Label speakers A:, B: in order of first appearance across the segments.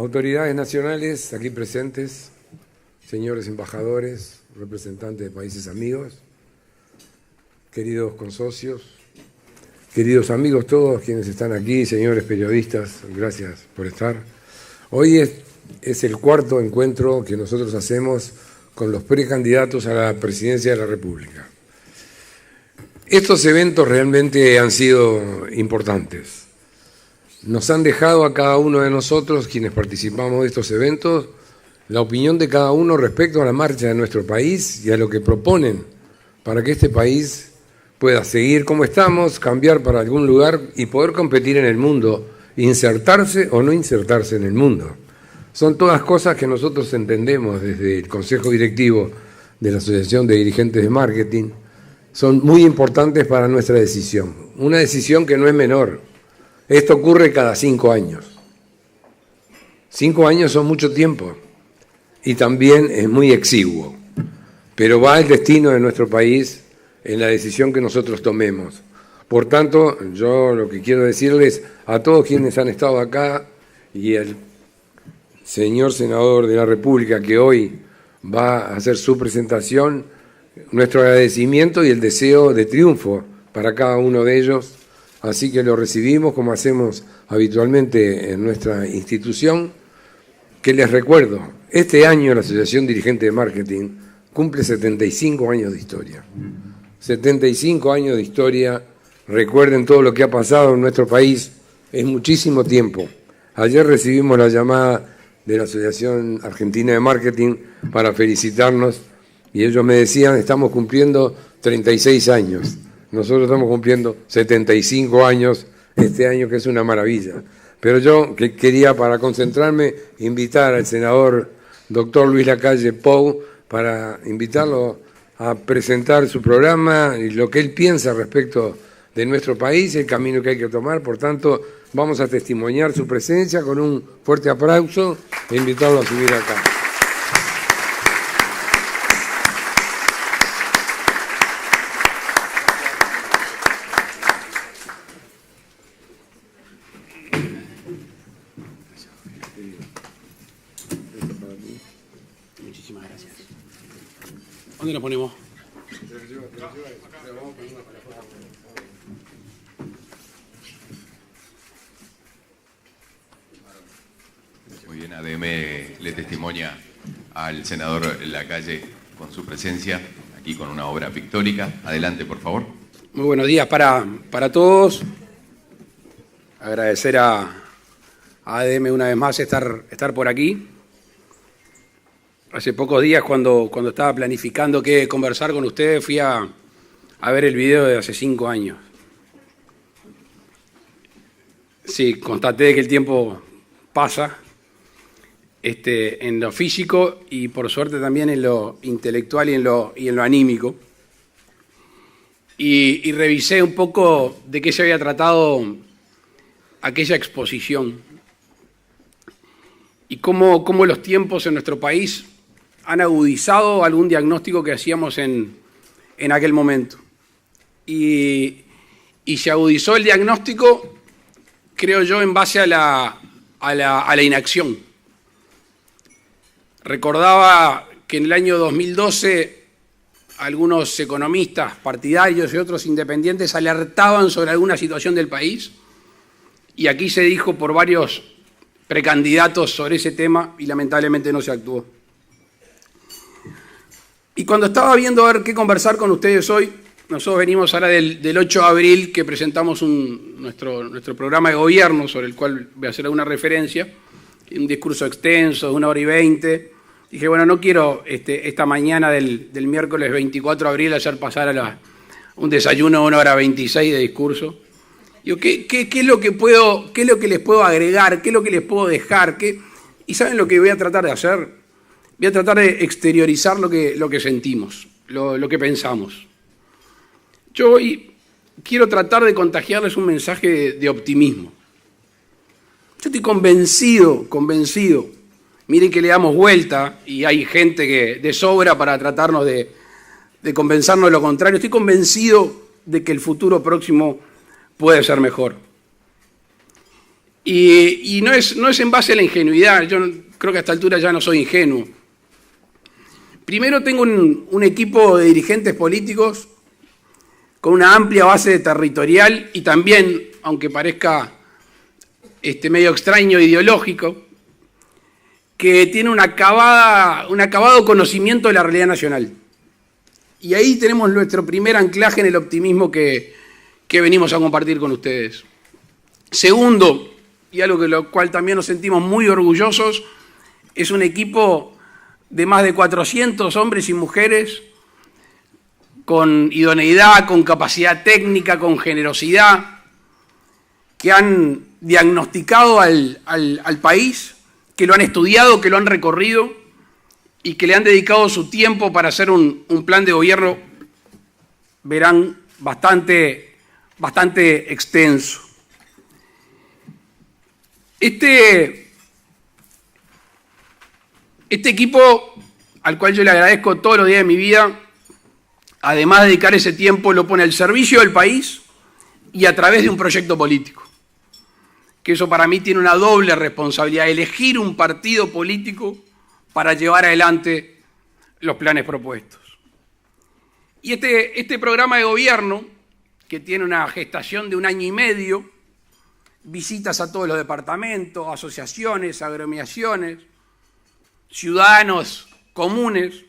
A: autoridades nacionales aquí presentes, señores embajadores, representantes de países amigos, queridos consocios, queridos amigos todos quienes están aquí, señores periodistas, gracias por estar. Hoy es el cuarto encuentro que nosotros hacemos con los precandidatos a la presidencia de la República. Estos eventos realmente han sido importantes. Nos han dejado a cada uno de nosotros, quienes participamos de estos eventos, la opinión de cada uno respecto a la marcha de nuestro país y a lo que proponen para que este país pueda seguir como estamos, cambiar para algún lugar y poder competir en el mundo, insertarse o no insertarse en el mundo. Son todas cosas que nosotros entendemos desde el Consejo Directivo de la Asociación de Dirigentes de Marketing, son muy importantes para nuestra decisión. Una decisión que no es menor. Esto ocurre cada 5 años. 5 años son mucho tiempo y también es muy exiguo. Pero va el destino de nuestro país en la decisión que nosotros tomemos. Por tanto, yo lo que quiero decirles a todos quienes han estado acá y al señor senador de la República que hoy va a hacer su presentación, nuestro agradecimiento y el deseo de triunfo para cada uno de ellos. Así que lo recibimos como hacemos habitualmente en nuestra institución, que les recuerdo, este año la Asociación Dirigente de Marketing cumple 75 años de historia. 75 años de historia, recuerden todo lo que ha pasado en nuestro país, es muchísimo tiempo. Ayer recibimos la llamada de la Asociación Argentina de Marketing para felicitarnos y ellos me decían, estamos cumpliendo 36 años. Nosotros estamos cumpliendo 75 años este año, que es una maravilla. Pero yo quería, para concentrarme, invitar al senador doctor Luis Lacalle Pou para invitarlo a presentar su programa y lo que él piensa respecto de nuestro país, el camino que hay que tomar. Por tanto, vamos a testimoniar su presencia con un fuerte aplauso e invitarlo a subir acá.
B: ¿Dónde lo ponemos?
C: Muy bien, ADM le testimonia al senador Lacalle con su presencia aquí con una obra pictórica. Adelante, por favor.
B: Muy buenos días para todos. Agradecer a ADM una vez más estar por aquí. Hace pocos días, cuando estaba planificando qué conversar con ustedes, fui a ver el video de hace 5 años. Sí, constaté que el tiempo pasa en lo físico y por suerte también en lo intelectual y en lo anímico. Y revisé un poco de qué se había tratado aquella exposición y cómo los tiempos en nuestro país han agudizado algún diagnóstico que hacíamos en aquel momento. Y se agudizó el diagnóstico, creo yo, en base a la inacción. Recordaba que en el año 2012 algunos economistas partidarios y otros independientes alertaban sobre alguna situación del país y aquí se dijo por varios precandidatos sobre ese tema y lamentablemente no se actuó. Y cuando estaba viendo a ver qué conversar con ustedes hoy, nosotros venimos ahora del 8 de abril que presentamos nuestro programa de gobierno, sobre el cual voy a hacer alguna referencia, un discurso extenso de 1 hora y 20. Dije, bueno, no quiero esta mañana del miércoles 24 de abril hacer pasar un desayuno de 1 hora 26 de discurso. Digo, ¿qué es lo que les puedo agregar? ¿Qué es lo que les puedo dejar? ¿Y saben lo que voy a tratar de hacer? Voy a tratar de exteriorizar lo que sentimos, lo que pensamos. Yo hoy quiero tratar de contagiarles un mensaje de optimismo. Yo estoy convencido. Miren que le damos vuelta y hay gente que de sobra para tratarnos de convencernos de lo contrario. Estoy convencido de que el futuro próximo puede ser mejor. Y no es en base a la ingenuidad. Yo creo que a esta altura ya no soy ingenuo. Primero tengo un equipo de dirigentes políticos con una amplia base territorial y también, aunque parezca medio extraño, ideológico, que tiene un acabado conocimiento de la realidad nacional. Y ahí tenemos nuestro primer anclaje en el optimismo que venimos a compartir con ustedes. Segundo, y algo de lo cual también nos sentimos muy orgullosos, es un equipo de más de 400 hombres y mujeres con idoneidad, con capacidad técnica, con generosidad, que han diagnosticado al país, que lo han estudiado, que lo han recorrido y que le han dedicado su tiempo para hacer un plan de gobierno, verán, bastante extenso. Este equipo, al cual yo le agradezco todos los días de mi vida, además de dedicar ese tiempo, lo pone al servicio del país y a través de un proyecto político. Que eso para mí tiene una doble responsabilidad, elegir un partido político para llevar adelante los planes propuestos. Y este programa de gobierno, que tiene una gestación de 1 año y medio, visitas a todos los departamentos, asociaciones, agremiaciones, ciudadanos comunes,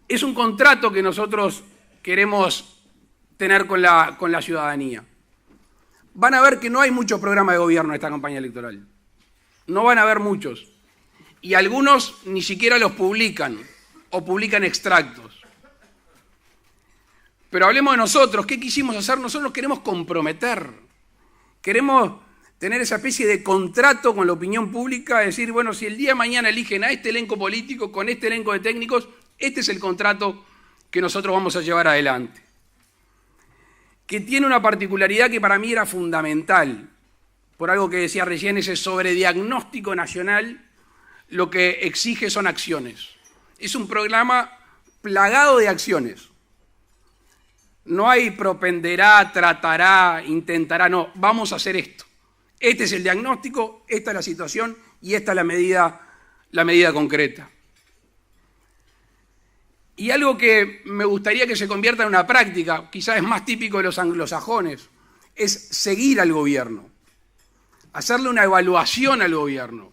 B: es un contrato que nosotros queremos tener con la ciudadanía. Van a ver que no hay muchos programas de gobierno en esta campaña electoral. No van a haber muchos. Y algunos ni siquiera los publican o publican extractos. Pero hablemos de nosotros. ¿Qué quisimos hacer? Nosotros nos queremos comprometer. Queremos tener esa especie de contrato con la opinión pública, decir, bueno, si el día de mañana eligen a este elenco político, con este elenco de técnicos, este es el contrato que nosotros vamos a llevar adelante. Que tiene una particularidad que para mí era fundamental, por algo que decía recién, ese sobrediagnóstico nacional, lo que exige son acciones. Es un programa plagado de acciones. No hay propenderá, tratará, intentará, no, vamos a hacer esto. Este es el diagnóstico, esta es la situación y esta es la medida concreta. Y algo que me gustaría que se convierta en una práctica, quizás es más típico de los anglosajones, es seguir al gobierno, hacerle una evaluación al gobierno.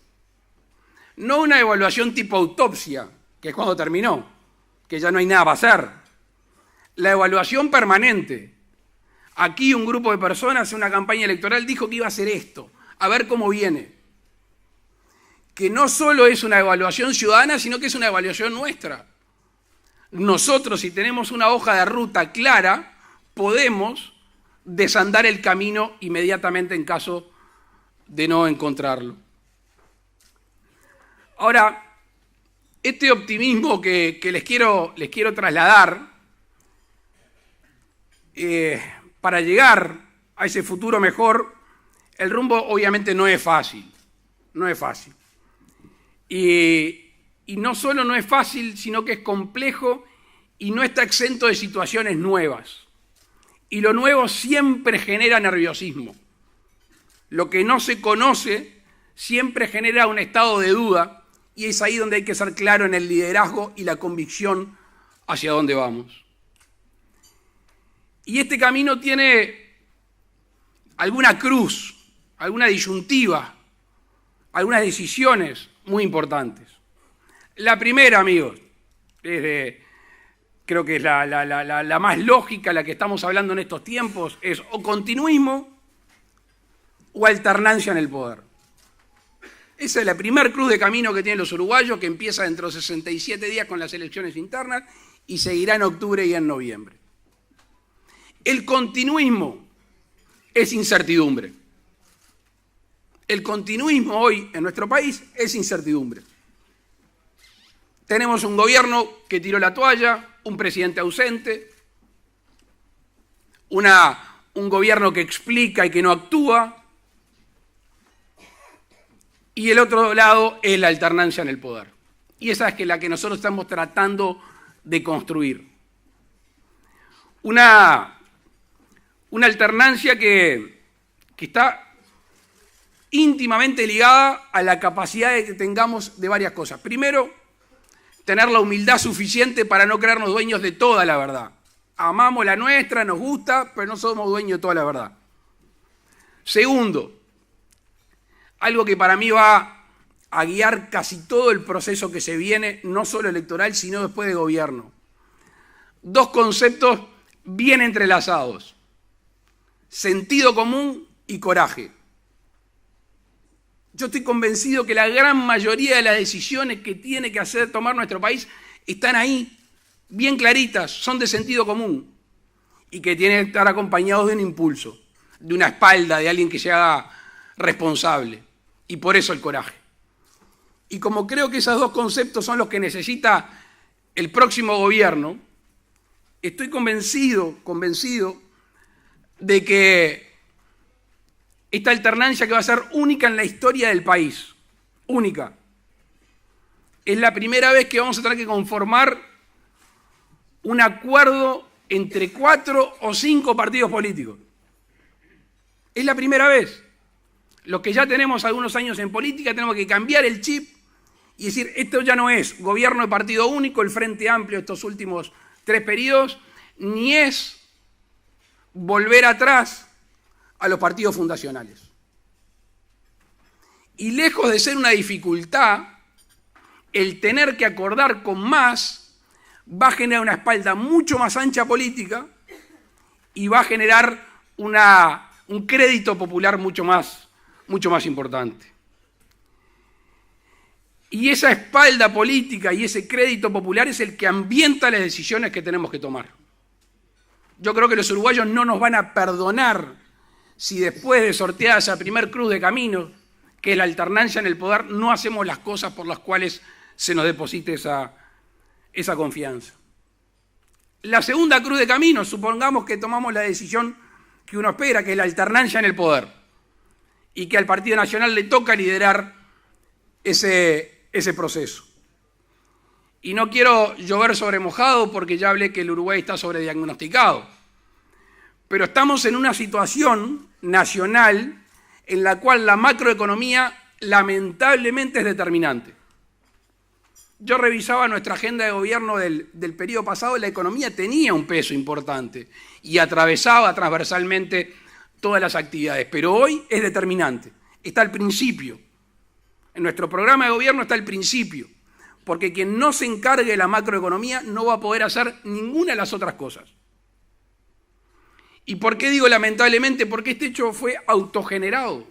B: No una evaluación tipo autopsia, que es cuando terminó, que ya no hay nada para hacer. La evaluación permanente. Aquí un grupo de personas en una campaña electoral dijo que iba a hacer esto, a ver cómo viene. Que no solo es una evaluación ciudadana, sino que es una evaluación nuestra. Nosotros, si tenemos una hoja de ruta clara, podemos desandar el camino inmediatamente en caso de no encontrarlo. Ahora, este optimismo que les quiero trasladar para llegar a ese futuro mejor, el rumbo obviamente no es fácil. No es fácil. Y no solo no es fácil, sino que es complejo y no está exento de situaciones nuevas. Y lo nuevo siempre genera nerviosismo. Lo que no se conoce siempre genera un estado de duda y es ahí donde hay que ser claro en el liderazgo y la convicción hacia dónde vamos. Y este camino tiene alguna cruz, alguna disyuntiva, algunas decisiones muy importantes. La primera, amigos, creo que es la más lógica, la que estamos hablando en estos tiempos, es o continuismo o alternancia en el poder. Esa es la primer cruz de camino que tienen los uruguayos, que empieza dentro de 67 días con las elecciones internas y seguirá en octubre y en noviembre. El continuismo es incertidumbre. El continuismo hoy en nuestro país es incertidumbre. Tenemos un gobierno que tiró la toalla, un presidente ausente, un gobierno que explica y que no actúa, y el otro lado es la alternancia en el poder. Y esa es la que nosotros estamos tratando de construir. Una alternancia que está íntimamente ligada a la capacidad que tengamos de varias cosas. Primero, tener la humildad suficiente para no creernos dueños de toda la verdad. Amamos la nuestra, nos gusta, pero no somos dueños de toda la verdad. Segundo, algo que para mí va a guiar casi todo el proceso que se viene, no solo electoral, sino después de gobierno. Dos conceptos bien entrelazados: sentido común y coraje. Yo estoy convencido que la gran mayoría de las decisiones que tiene que tomar nuestro país están ahí, bien claritas, son de sentido común y que tienen que estar acompañados de un impulso, de una espalda, de alguien que se haga responsable. Y por eso el coraje. Y como creo que esos dos conceptos son los que necesita el próximo gobierno, estoy convencido de que esta alternancia, que va a ser única en la historia del país, única, es la primera vez que vamos a tener que conformar un acuerdo entre 4 o 5 partidos políticos. Es la primera vez. Los que ya tenemos algunos años en política tenemos que cambiar el chip y decir, esto ya no es gobierno de partido único, el Frente Amplio estos últimos 3 periodos, ni es volver atrás a los partidos fundacionales. Y lejos de ser una dificultad, el tener que acordar con más va a generar una espalda mucho más ancha política y va a generar un crédito popular mucho más importante. Y esa espalda política y ese crédito popular es el que ambienta las decisiones que tenemos que tomar. Yo creo que los uruguayos no nos van a perdonar si después de sorteada esa primer cruz de camino, que es la alternancia en el poder, no hacemos las cosas por las cuales se nos deposite esa confianza. La segunda cruz de camino, supongamos que tomamos la decisión que uno espera, que es la alternancia en el poder, y que al Partido Nacional le toca liderar ese proceso. Y no quiero llover sobre mojado porque ya hablé que el Uruguay está sobrediagnosticado, pero estamos en una situación nacional en la cual la macroeconomía lamentablemente es determinante. Yo revisaba nuestra agenda de gobierno del periodo pasado, la economía tenía un peso importante y atravesaba transversalmente todas las actividades, pero hoy es determinante, está al principio. En nuestro programa de gobierno está el principio, porque quien no se encargue de la macroeconomía no va a poder hacer ninguna de las otras cosas. ¿Y por qué digo lamentablemente? Porque este hecho fue autogenerado.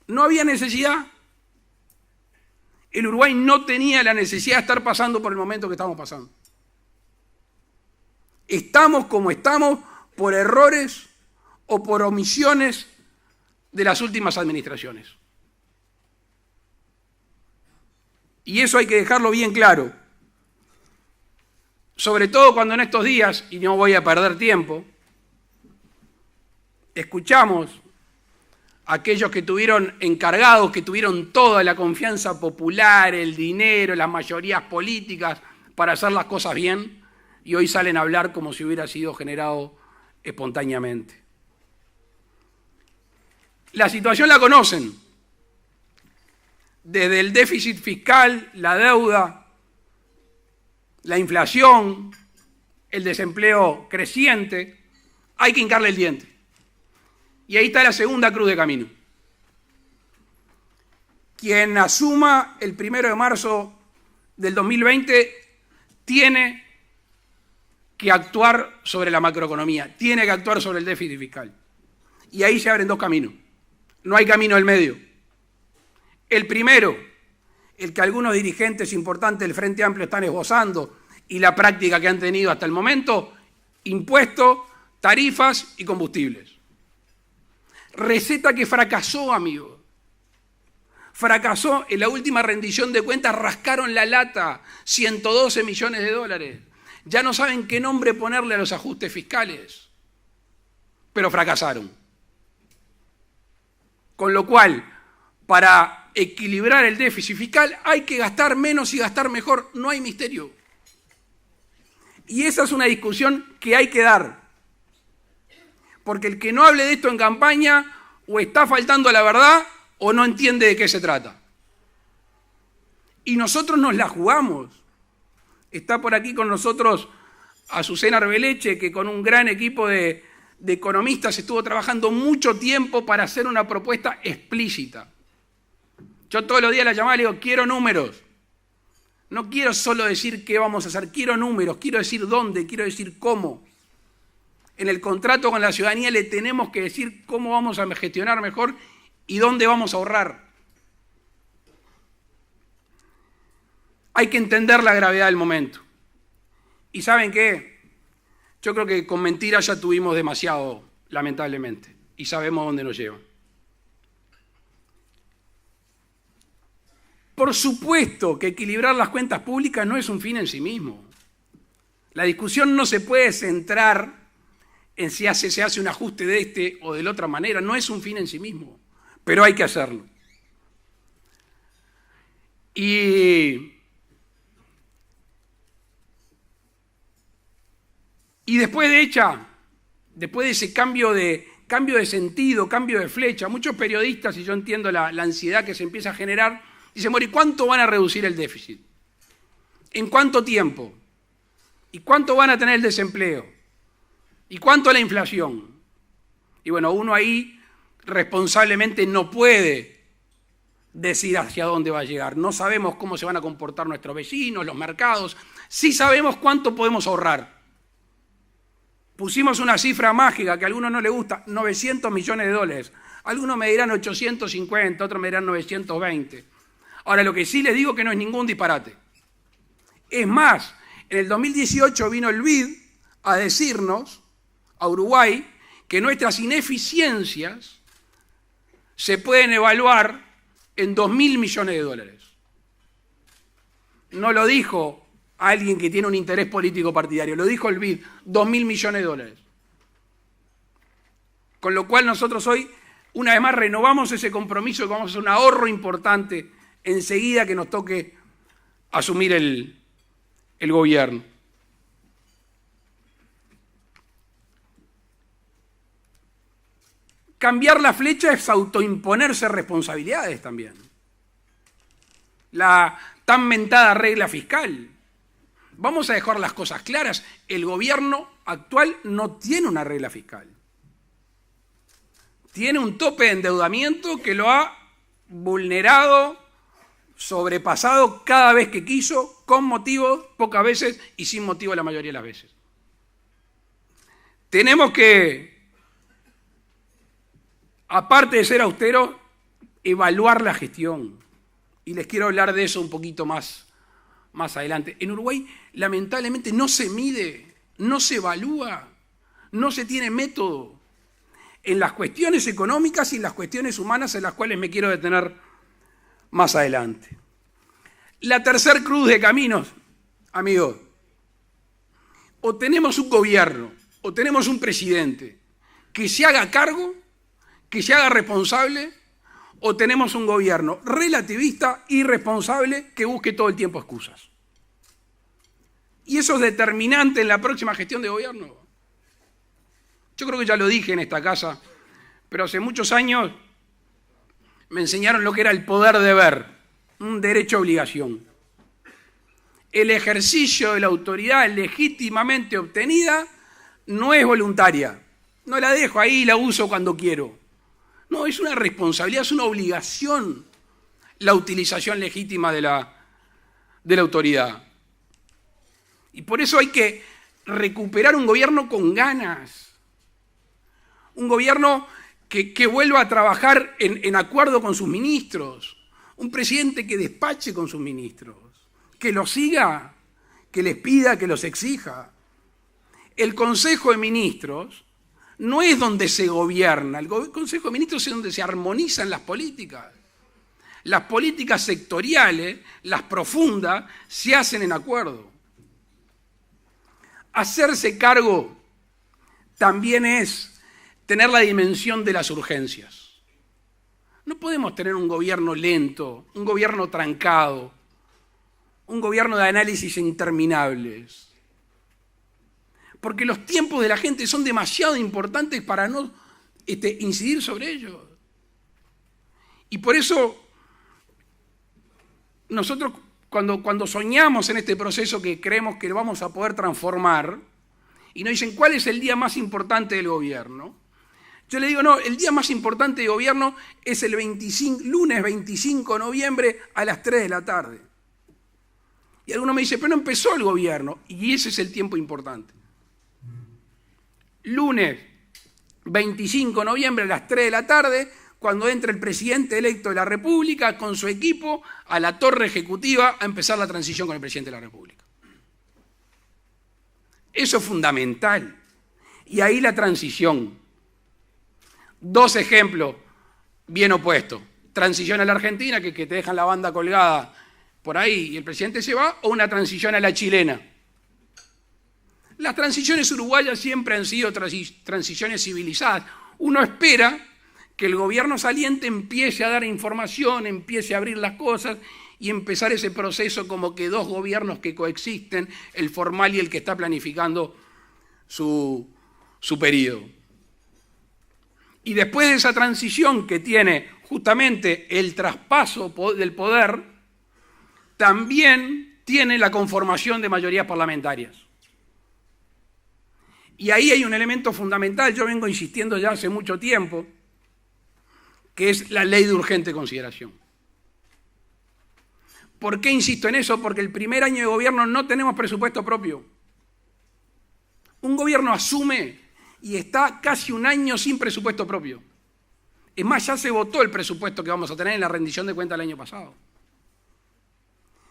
B: No había necesidad. El Uruguay no tenía la necesidad de estar pasando por el momento que estamos pasando. Estamos como estamos por errores o por omisiones de las últimas administraciones. Y eso hay que dejarlo bien claro. Sobre todo cuando en estos días, y no voy a perder tiempo, escuchamos a aquellos que tuvieron encargados, que tuvieron toda la confianza popular, el dinero, las mayorías políticas para hacer las cosas bien, y hoy salen a hablar como si hubiera sido generado espontáneamente. La situación la conocen. Desde el déficit fiscal, la deuda, la inflación, el desempleo creciente, hay que hincarle el diente. Y ahí está la segunda cruz de camino. Quien asuma el 1 de marzo del 2020 tiene que actuar sobre la macroeconomía, tiene que actuar sobre el déficit fiscal. Y ahí se abren dos caminos. No hay camino del medio. El primero, el que algunos dirigentes importantes del Frente Amplio están esbozando y la práctica que han tenido hasta el momento, impuestos, tarifas y combustibles. Receta que fracasó, amigo. Fracasó. En la última rendición de cuentas rascaron la lata, 112 millones de dólares. Ya no saben qué nombre ponerle a los ajustes fiscales, pero fracasaron. Con lo cual, para equilibrar el déficit fiscal hay que gastar menos y gastar mejor, no hay misterio. Y esa es una discusión que hay que dar. Porque el que no hable de esto en campaña o está faltando a la verdad o no entiende de qué se trata. Y nosotros nos la jugamos. Está por aquí con nosotros Azucena Arbeleche, que con un gran equipo de economistas estuvo trabajando mucho tiempo para hacer una propuesta explícita. Yo todos los días la llamaba y le digo, quiero números. No quiero solo decir qué vamos a hacer, quiero números, quiero decir dónde, quiero decir cómo. En el contrato con la ciudadanía le tenemos que decir cómo vamos a gestionar mejor y dónde vamos a ahorrar. Hay que entender la gravedad del momento. ¿Y saben qué? Yo creo que con mentiras ya tuvimos demasiado, lamentablemente, y sabemos dónde nos llevan. Por supuesto que equilibrar las cuentas públicas no es un fin en sí mismo. La discusión no se puede centrar en si se hace un ajuste de este o de la otra manera, no es un fin en sí mismo, pero hay que hacerlo. Y después de ese cambio de sentido, cambio de flecha, muchos periodistas, y yo entiendo la ansiedad que se empieza a generar, dicen, bueno, ¿y cuánto van a reducir el déficit? ¿En cuánto tiempo? ¿Y cuánto van a tener el desempleo? ¿Y cuánto la inflación? Y bueno, uno ahí responsablemente no puede decir hacia dónde va a llegar. No sabemos cómo se van a comportar nuestros vecinos, los mercados. Sí sabemos cuánto podemos ahorrar. Pusimos una cifra mágica que a algunos no les gusta, 900 millones de dólares. Algunos me dirán 850, otros me dirán 920. Ahora, lo que sí les digo que no es ningún disparate. Es más, en el 2018 vino el BID a decirnos, a Uruguay, que nuestras ineficiencias se pueden evaluar en 2.000 millones de dólares. No lo dijo alguien que tiene un interés político partidario, lo dijo el BID, 2.000 millones de dólares. Con lo cual nosotros hoy, una vez más, renovamos ese compromiso de que vamos a hacer un ahorro importante enseguida que nos toque asumir el gobierno. Cambiar la flecha es autoimponerse responsabilidades también. La tan mentada regla fiscal. Vamos a dejar las cosas claras. El gobierno actual no tiene una regla fiscal. Tiene un tope de endeudamiento que lo ha vulnerado, sobrepasado cada vez que quiso, con motivo pocas veces y sin motivo la mayoría de las veces. Tenemos que, aparte de ser austeros, evaluar la gestión. Y les quiero hablar de eso un poquito más adelante. En Uruguay, lamentablemente, no se mide, no se evalúa, no se tiene método en las cuestiones económicas y en las cuestiones humanas en las cuales me quiero detener más adelante. La tercer cruz de caminos, amigos, o tenemos un gobierno, o tenemos un presidente que se haga cargo, que se haga responsable, o tenemos un gobierno relativista, irresponsable, que busque todo el tiempo excusas. Y eso es determinante en la próxima gestión de gobierno. Yo creo que ya lo dije en esta casa, pero hace muchos años me enseñaron lo que era el poder deber, un derecho-obligación. El ejercicio de la autoridad legítimamente obtenida no es voluntaria. No la dejo ahí y la uso cuando quiero. No, es una responsabilidad, es una obligación la utilización legítima de la autoridad. Y por eso hay que recuperar un gobierno con ganas. Un gobierno que vuelva a trabajar en acuerdo con sus ministros. Un presidente que despache con sus ministros. Que los siga, que les pida, que los exija. El Consejo de Ministros no es donde se gobierna. El Consejo de Ministros es donde se armonizan las políticas. Las políticas sectoriales, las profundas, se hacen en acuerdo. Hacerse cargo también es tener la dimensión de las urgencias. No podemos tener un gobierno lento, un gobierno trancado, un gobierno de análisis interminables. Porque los tiempos de la gente son demasiado importantes para no incidir sobre ellos. Y por eso nosotros cuando soñamos en este proceso que creemos que lo vamos a poder transformar, y nos dicen, ¿cuál es el día más importante del gobierno? Yo le digo, no, el día más importante del gobierno es el lunes 25 de noviembre a las 3 de la tarde. Y alguno me dice, pero no empezó el gobierno, y ese es el tiempo importante. Lunes 25 de noviembre a las 3 de la tarde, cuando entra el presidente electo de la República con su equipo a la torre ejecutiva a empezar la transición con el presidente de la República. Eso es fundamental. Y ahí la transición. Dos ejemplos bien opuestos. Transición a la Argentina, que te dejan la banda colgada por ahí y el presidente se va, o una transición a la chilena. Las transiciones uruguayas siempre han sido transiciones civilizadas. Uno espera que el gobierno saliente empiece a dar información, empiece a abrir las cosas y empezar ese proceso como que dos gobiernos que coexisten, el formal y el que está planificando su periodo. Y después de esa transición que tiene justamente el traspaso del poder, también tiene la conformación de mayorías parlamentarias. Y ahí hay un elemento fundamental, yo vengo insistiendo ya hace mucho tiempo, que es la ley de urgente consideración. ¿Por qué insisto en eso? Porque el primer año de gobierno no tenemos presupuesto propio. Un gobierno asume y está casi un año sin presupuesto propio. Es más, ya se votó el presupuesto que vamos a tener en la rendición de cuentas del año pasado.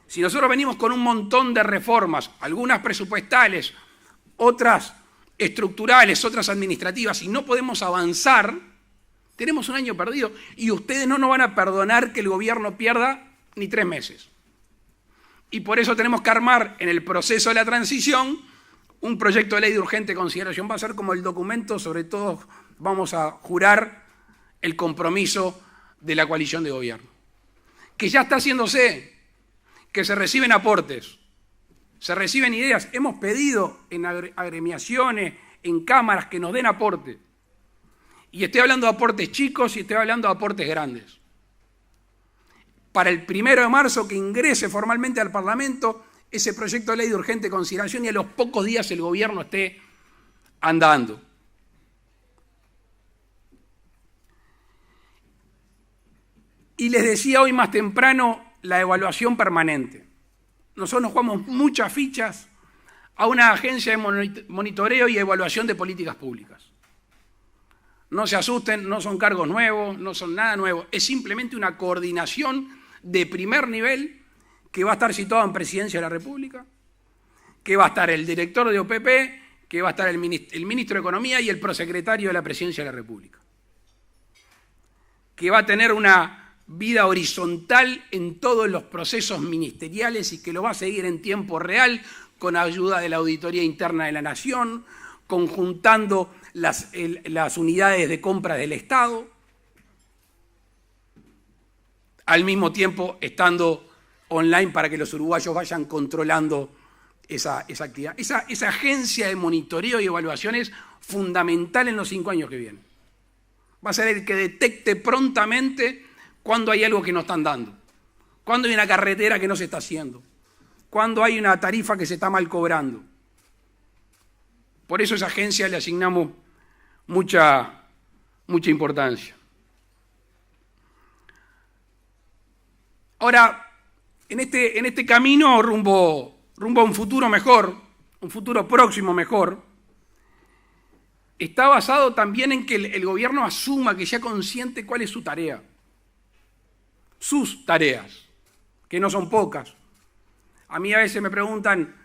B: Si nosotros venimos con un montón de reformas, algunas presupuestales, otras estructurales, otras administrativas, y no podemos avanzar, tenemos un año perdido. Y ustedes no nos van a perdonar que el gobierno pierda ni 3 meses. Y por eso tenemos que armar en el proceso de la transición un proyecto de ley de urgente consideración. Va a ser como el documento, sobre todo vamos a jurar el compromiso de la coalición de gobierno. Que ya está haciéndose, que se reciben aportes, se reciben ideas. Hemos pedido en agremiaciones, en cámaras, que nos den aporte. Y estoy hablando de aportes chicos y estoy hablando de aportes grandes. Para el 1 de marzo que ingrese formalmente al Parlamento ese proyecto de ley de urgente consideración y a los pocos días el gobierno esté andando. Y les decía hoy más temprano la evaluación permanente. Nosotros nos jugamos muchas fichas a una agencia de monitoreo y evaluación de políticas públicas. No se asusten, no son cargos nuevos, no son nada nuevo. Es simplemente una coordinación de primer nivel que va a estar situado en Presidencia de la República, que va a estar el director de OPP, que va a estar el ministro de Economía y el prosecretario de la Presidencia de la República. Que va a tener una vida horizontal en todos los procesos ministeriales y que lo va a seguir en tiempo real con ayuda de la Auditoría Interna de la Nación, conjuntando las unidades de compra del Estado, al mismo tiempo estando online para que los uruguayos vayan controlando esa actividad. Esa agencia de monitoreo y evaluación es fundamental en los 5 años que vienen. Va a ser el que detecte prontamente cuando hay algo que no están dando, cuando hay una carretera que no se está haciendo, cuando hay una tarifa que se está mal cobrando. Por eso a esa agencia le asignamos mucha importancia. Ahora, en este camino rumbo a un futuro mejor, un futuro próximo mejor, está basado también en que el gobierno asuma, que sea consciente cuál es su tarea. Sus tareas, que no son pocas. A mí a veces me preguntan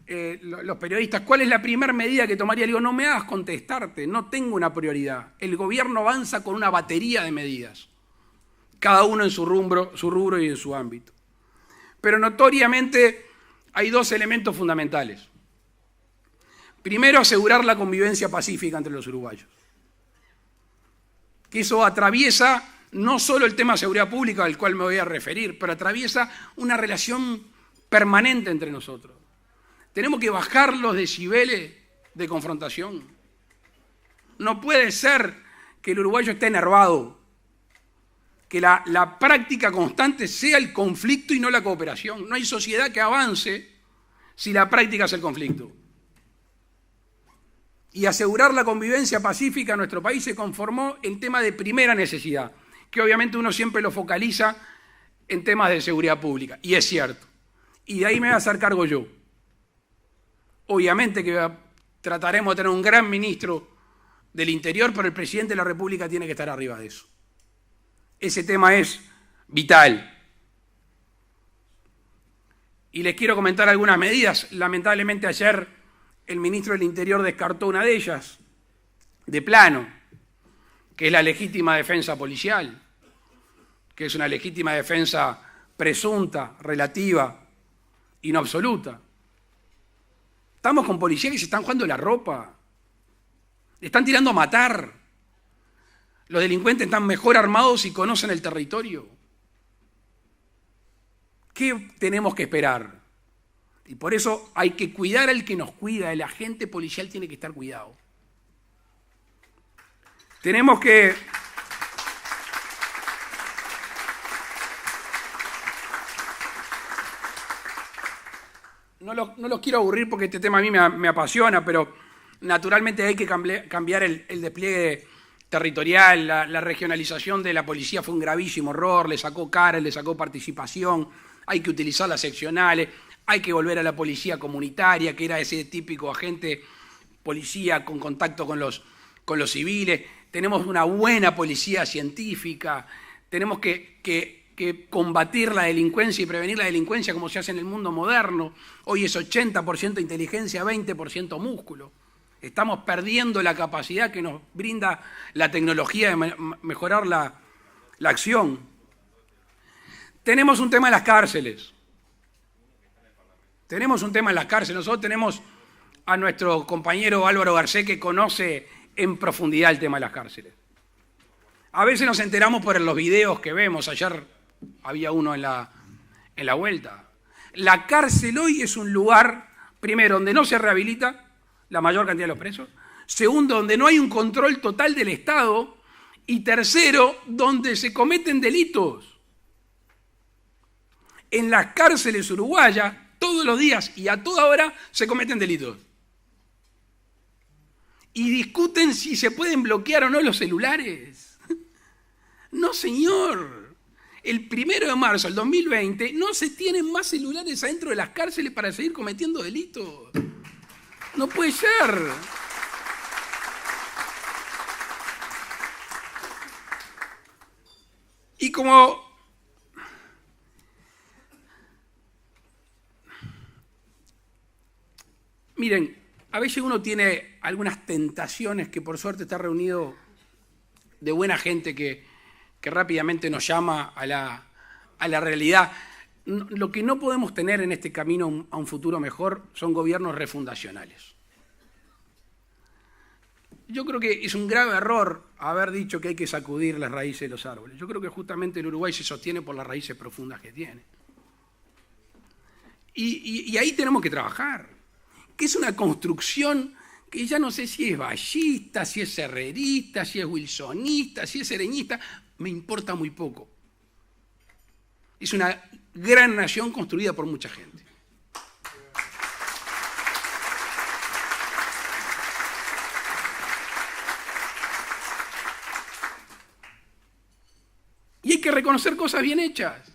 B: los periodistas, ¿cuál es la primera medida que tomaría? Le digo, no me hagas contestarte, no tengo una prioridad. El gobierno avanza con una batería de medidas, cada uno en su rubro y en su ámbito. Pero notoriamente hay 2 elementos fundamentales. Primero, asegurar la convivencia pacífica entre los uruguayos. Que eso atraviesa no solo el tema de seguridad pública al cual me voy a referir, pero atraviesa una relación permanente entre nosotros. Tenemos que bajar los decibeles de confrontación. No puede ser que el uruguayo esté enervado, que la práctica constante sea el conflicto y no la cooperación. No hay sociedad que avance si la práctica es el conflicto. Y asegurar la convivencia pacífica en nuestro país se conformó en tema de primera necesidad, que obviamente uno siempre lo focaliza en temas de seguridad pública, y es cierto. Y de ahí me voy a hacer cargo yo. Obviamente que trataremos de tener un gran ministro del Interior, pero el presidente de la República tiene que estar arriba de eso. Ese tema es vital. Y les quiero comentar algunas medidas. Lamentablemente ayer el ministro del Interior descartó una de ellas, de plano, que es la legítima defensa policial, que es una legítima defensa presunta, relativa y no absoluta. Estamos con policías que se están jugando la ropa, le están tirando a matar. Los delincuentes están mejor armados y conocen el territorio. ¿Qué tenemos que esperar? Y por eso hay que cuidar al que nos cuida, el agente policial tiene que estar cuidado. Tenemos que... No los quiero aburrir porque este tema a mí me apasiona, pero naturalmente hay que cambiar el despliegue territorial. La regionalización de la policía fue un gravísimo error, le sacó cara, le sacó participación, hay que utilizar las seccionales, hay que volver a la policía comunitaria, que era ese típico agente policía con contacto con los civiles. Tenemos una buena policía científica, tenemos que combatir la delincuencia y prevenir la delincuencia como se hace en el mundo moderno. Hoy es 80% inteligencia, 20% músculo. Estamos perdiendo la capacidad que nos brinda la tecnología de mejorar la acción. Tenemos un tema en las cárceles. Nosotros tenemos a nuestro compañero Álvaro Garcés, que conoce en profundidad el tema de las cárceles. A veces nos enteramos por los videos que vemos. Ayer había uno en la vuelta. La cárcel hoy es un lugar, primero, donde no se rehabilita la mayor cantidad de los presos. Segundo, donde no hay un control total del Estado. Y tercero, donde se cometen delitos. En las cárceles uruguayas, todos los días y a toda hora se cometen delitos. Y discuten si se pueden bloquear o no los celulares. No, señor. El 1 de marzo del 2020 no se tienen más celulares adentro de las cárceles para seguir cometiendo delitos. No puede ser. Y como... Miren, a veces uno tiene algunas tentaciones que por suerte está reunido de buena gente que rápidamente nos llama a la realidad. Lo que no podemos tener en este camino a un futuro mejor son gobiernos refundacionales. Yo creo que es un grave error haber dicho que hay que sacudir las raíces de los árboles. Yo creo que justamente el Uruguay se sostiene por las raíces profundas que tiene. Y ahí tenemos que trabajar. Que es una construcción que ya no sé si es vallista, si es herrerista, si es wilsonista, si es sereñista, me importa muy poco. Es una gran nación construida por mucha gente. Y hay que reconocer cosas bien hechas.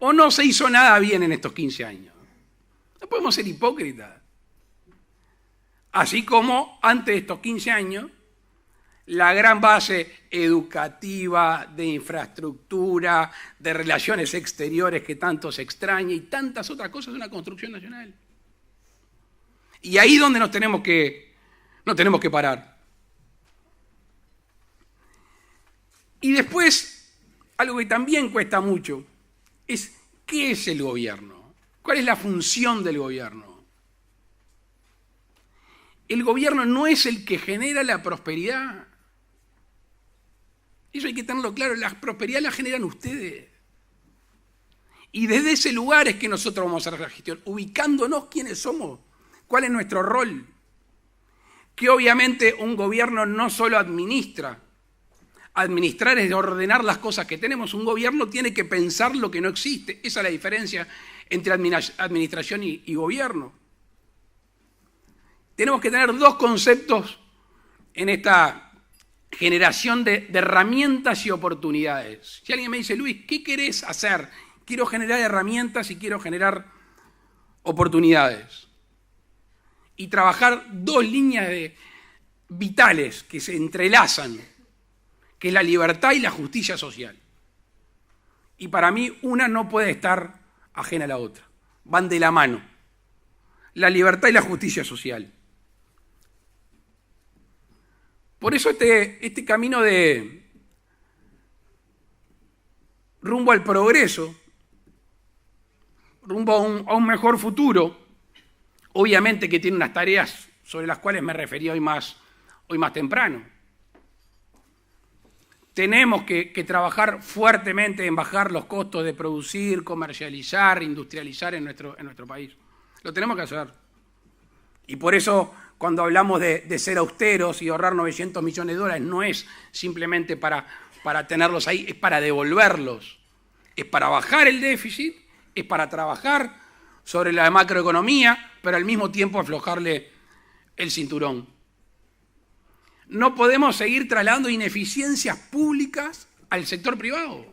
B: O no se hizo nada bien en estos 15 años. No podemos ser hipócritas. Así como antes de estos 15 años, la gran base educativa, de infraestructura, de relaciones exteriores que tanto se extraña y tantas otras cosas de una construcción nacional. Y ahí es donde nos tenemos que parar. Y después, algo que también cuesta mucho, es ¿qué es el gobierno? ¿Cuál es la función del gobierno? El gobierno no es el que genera la prosperidad. Eso hay que tenerlo claro, la prosperidad la generan ustedes. Y desde ese lugar es que nosotros vamos a hacer la gestión, ubicándonos quiénes somos, cuál es nuestro rol. Que obviamente un gobierno no solo administra administrar es ordenar las cosas que tenemos. Un gobierno tiene que pensar lo que no existe. Esa es la diferencia entre administración y gobierno. Tenemos que tener dos conceptos en esta generación de herramientas y oportunidades. Si alguien me dice, Luis, ¿qué querés hacer? Quiero generar herramientas y quiero generar oportunidades. Y trabajar dos líneas vitales que se entrelazan, que es la libertad y la justicia social. Y para mí una no puede estar ajena a la otra. Van de la mano. La libertad y la justicia social. Por eso este camino de rumbo al progreso, rumbo a un mejor futuro, obviamente que tiene unas tareas sobre las cuales me refería hoy más temprano. Tenemos que trabajar fuertemente en bajar los costos de producir, comercializar, industrializar en nuestro país. Lo tenemos que hacer. Y por eso, cuando hablamos de ser austeros y ahorrar 900 millones de dólares, no es simplemente para tenerlos ahí, es para devolverlos. Es para bajar el déficit, es para trabajar sobre la macroeconomía, pero al mismo tiempo aflojarle el cinturón. No podemos seguir trasladando ineficiencias públicas al sector privado.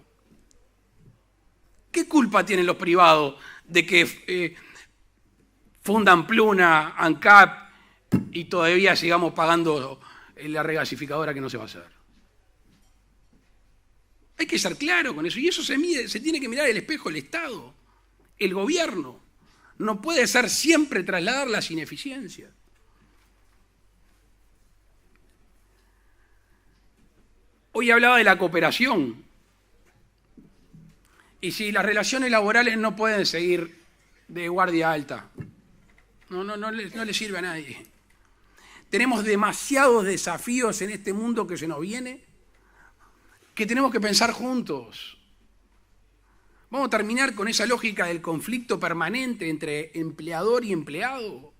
B: ¿Qué culpa tienen los privados de que fundan Pluna, ANCAP y todavía sigamos pagando la regasificadora que no se va a hacer? Hay que ser claro con eso. Y eso se tiene que mirar el espejo el Estado, el gobierno. No puede ser siempre trasladar las ineficiencias. Hoy hablaba de la cooperación. Y si las relaciones laborales no pueden seguir de guardia alta, no le sirve a nadie. Tenemos demasiados desafíos en este mundo que se nos viene, que tenemos que pensar juntos. Vamos a terminar con esa lógica del conflicto permanente entre empleador y empleado.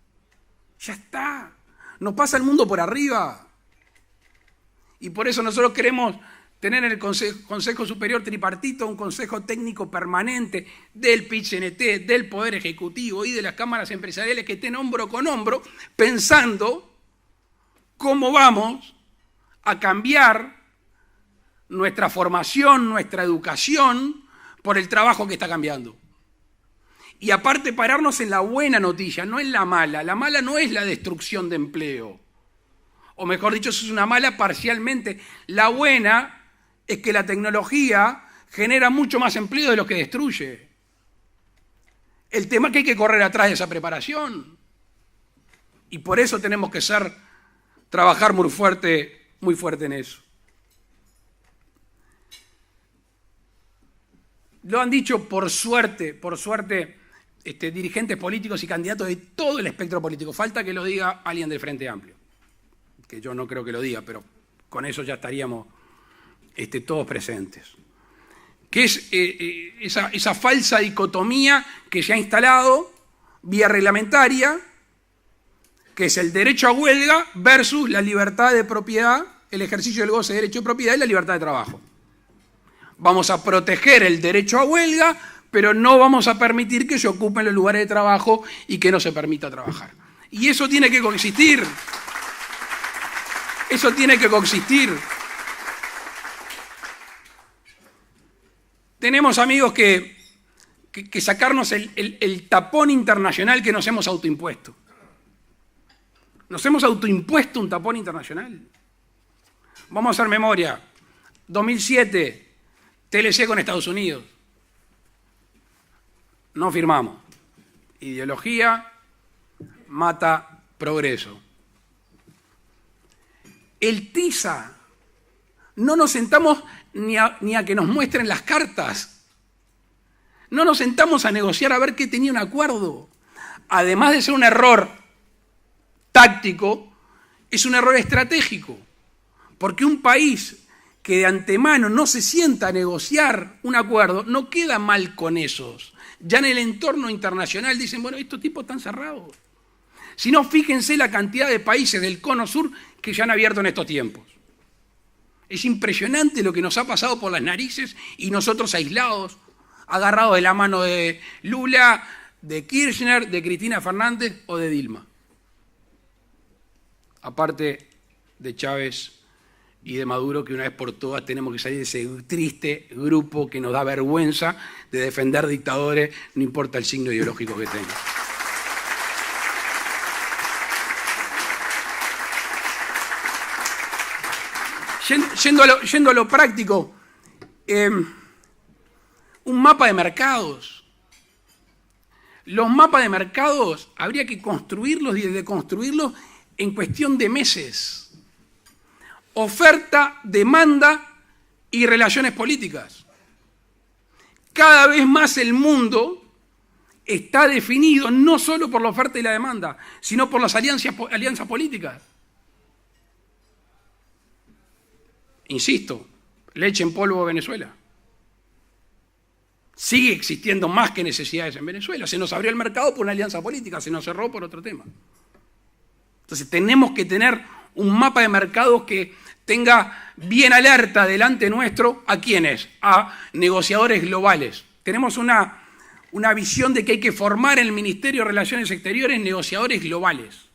B: Ya está. Nos pasa el mundo por arriba. Y por eso nosotros queremos tener en el Consejo Superior Tripartito un consejo técnico permanente del PIT-CNT, del Poder Ejecutivo y de las cámaras empresariales que estén hombro con hombro pensando cómo vamos a cambiar nuestra formación, nuestra educación por el trabajo que está cambiando. Y aparte pararnos en la buena noticia, no en la mala. La mala no es la destrucción de empleo. O mejor dicho, eso es una mala parcialmente. La buena es que la tecnología genera mucho más empleo de lo que destruye. El tema es que hay que correr atrás de esa preparación. Y por eso tenemos que trabajar muy fuerte en eso. Lo han dicho por suerte, dirigentes políticos y candidatos de todo el espectro político. Falta que lo diga alguien del Frente Amplio, que yo no creo que lo diga, pero con eso ya estaríamos todos presentes. Que es esa falsa dicotomía que se ha instalado vía reglamentaria, que es el derecho a huelga versus la libertad de propiedad, el ejercicio del goce de derecho de propiedad y la libertad de trabajo. Vamos a proteger el derecho a huelga, pero no vamos a permitir que se ocupen los lugares de trabajo y que no se permita trabajar. Y eso tiene que coexistir. Eso tiene que coexistir. Tenemos, amigos, que sacarnos el tapón internacional que nos hemos autoimpuesto. Nos hemos autoimpuesto un tapón internacional. Vamos a hacer memoria. 2007, TLC con Estados Unidos. No firmamos. Ideología mata progreso. El TISA, no nos sentamos ni a que nos muestren las cartas. No nos sentamos a negociar a ver qué tenía un acuerdo. Además de ser un error táctico, es un error estratégico. Porque un país que de antemano no se sienta a negociar un acuerdo, no queda mal con esos. Ya en el entorno internacional dicen, bueno, estos tipos están cerrados. Si no, fíjense la cantidad de países del Cono Sur que ya han abierto en estos tiempos. Es impresionante lo que nos ha pasado por las narices y nosotros aislados, agarrados de la mano de Lula, de Kirchner, de Cristina Fernández o de Dilma. Aparte de Chávez y de Maduro, que una vez por todas tenemos que salir de ese triste grupo que nos da vergüenza de defender dictadores, no importa el signo ideológico que tengan. Yendo a lo práctico, un mapa de mercados. Los mapas de mercados habría que construirlos y deconstruirlos en cuestión de meses. Oferta, demanda y relaciones políticas. Cada vez más el mundo está definido no solo por la oferta y la demanda, sino por las alianzas políticas. Insisto, leche en polvo de Venezuela. Sigue existiendo más que necesidades en Venezuela. Se nos abrió el mercado por una alianza política, se nos cerró por otro tema. Entonces tenemos que tener un mapa de mercados que tenga bien alerta delante nuestro a quiénes, a negociadores globales. Tenemos una visión de que hay que formar en el Ministerio de Relaciones Exteriores negociadores globales.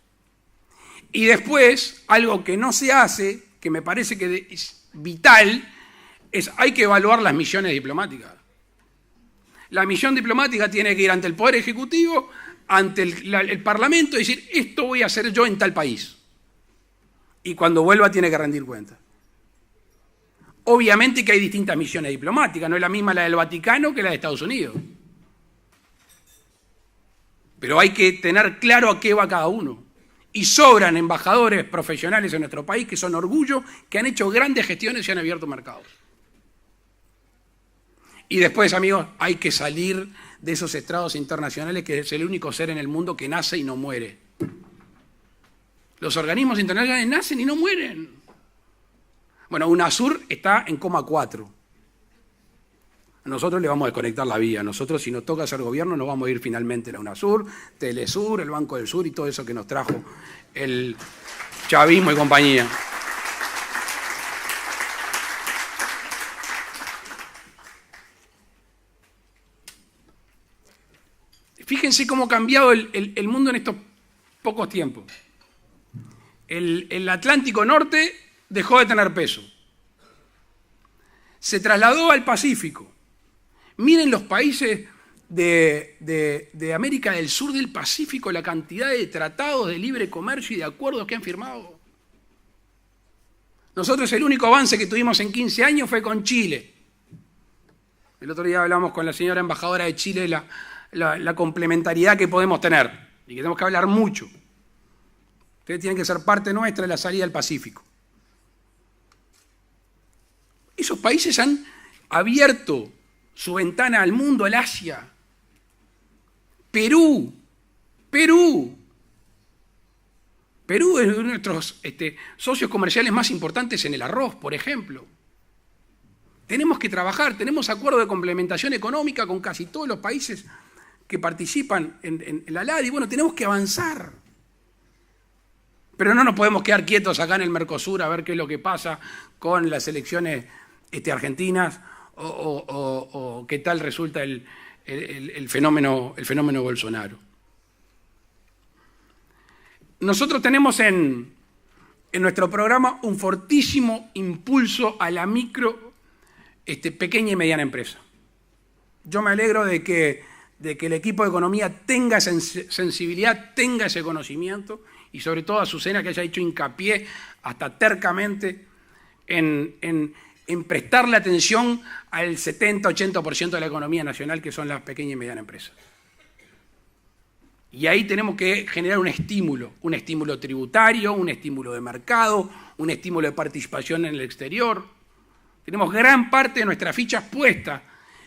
B: Y después, algo que no se hace, que me parece que es vital, es hay que evaluar las misiones diplomáticas. La misión diplomática tiene que ir ante el Poder Ejecutivo, ante el Parlamento y decir, esto voy a hacer yo en tal país. Y cuando vuelva tiene que rendir cuenta. Obviamente que hay distintas misiones diplomáticas, no es la misma la del Vaticano que la de Estados Unidos. Pero hay que tener claro a qué va cada uno. Y sobran embajadores profesionales en nuestro país que son orgullo, que han hecho grandes gestiones y han abierto mercados. Y después, amigos, hay que salir de esos estrados internacionales que es el único ser en el mundo que nace y no muere. Los organismos internacionales nacen y no mueren. Bueno, UNASUR está en coma 4. Nosotros le vamos a desconectar la vía. Nosotros, si nos toca hacer gobierno, nos vamos a ir finalmente a la UNASUR, Telesur, el Banco del Sur y todo eso que nos trajo el chavismo y compañía. Fíjense cómo ha cambiado el mundo en estos pocos tiempos. El Atlántico Norte dejó de tener peso. Se trasladó al Pacífico. Miren los países de América del Sur del Pacífico, la cantidad de tratados de libre comercio y de acuerdos que han firmado. Nosotros el único avance que tuvimos en 15 años fue con Chile. El otro día hablamos con la señora embajadora de Chile la complementariedad que podemos tener y que tenemos que hablar mucho. Ustedes tienen que ser parte nuestra de la salida del Pacífico. Esos países han abierto su ventana al mundo, al Asia. Perú es uno de nuestros socios comerciales más importantes en el arroz, por ejemplo. Tenemos que trabajar, tenemos acuerdos de complementación económica con casi todos los países que participan en la LADI. Bueno, tenemos que avanzar. Pero no nos podemos quedar quietos acá en el Mercosur a ver qué es lo que pasa con las elecciones argentinas o qué tal resulta el fenómeno Bolsonaro. Nosotros tenemos en nuestro programa un fortísimo impulso a la micro, pequeña y mediana empresa. Yo me alegro de que el equipo de economía tenga esa sensibilidad, tenga ese conocimiento y sobre todo a Azucena que haya hecho hincapié hasta tercamente en prestarle atención al 70-80% de la economía nacional que son las pequeñas y medianas empresas. Y ahí tenemos que generar un estímulo tributario, un estímulo de mercado, un estímulo de participación en el exterior. Tenemos gran parte de nuestras fichas puestas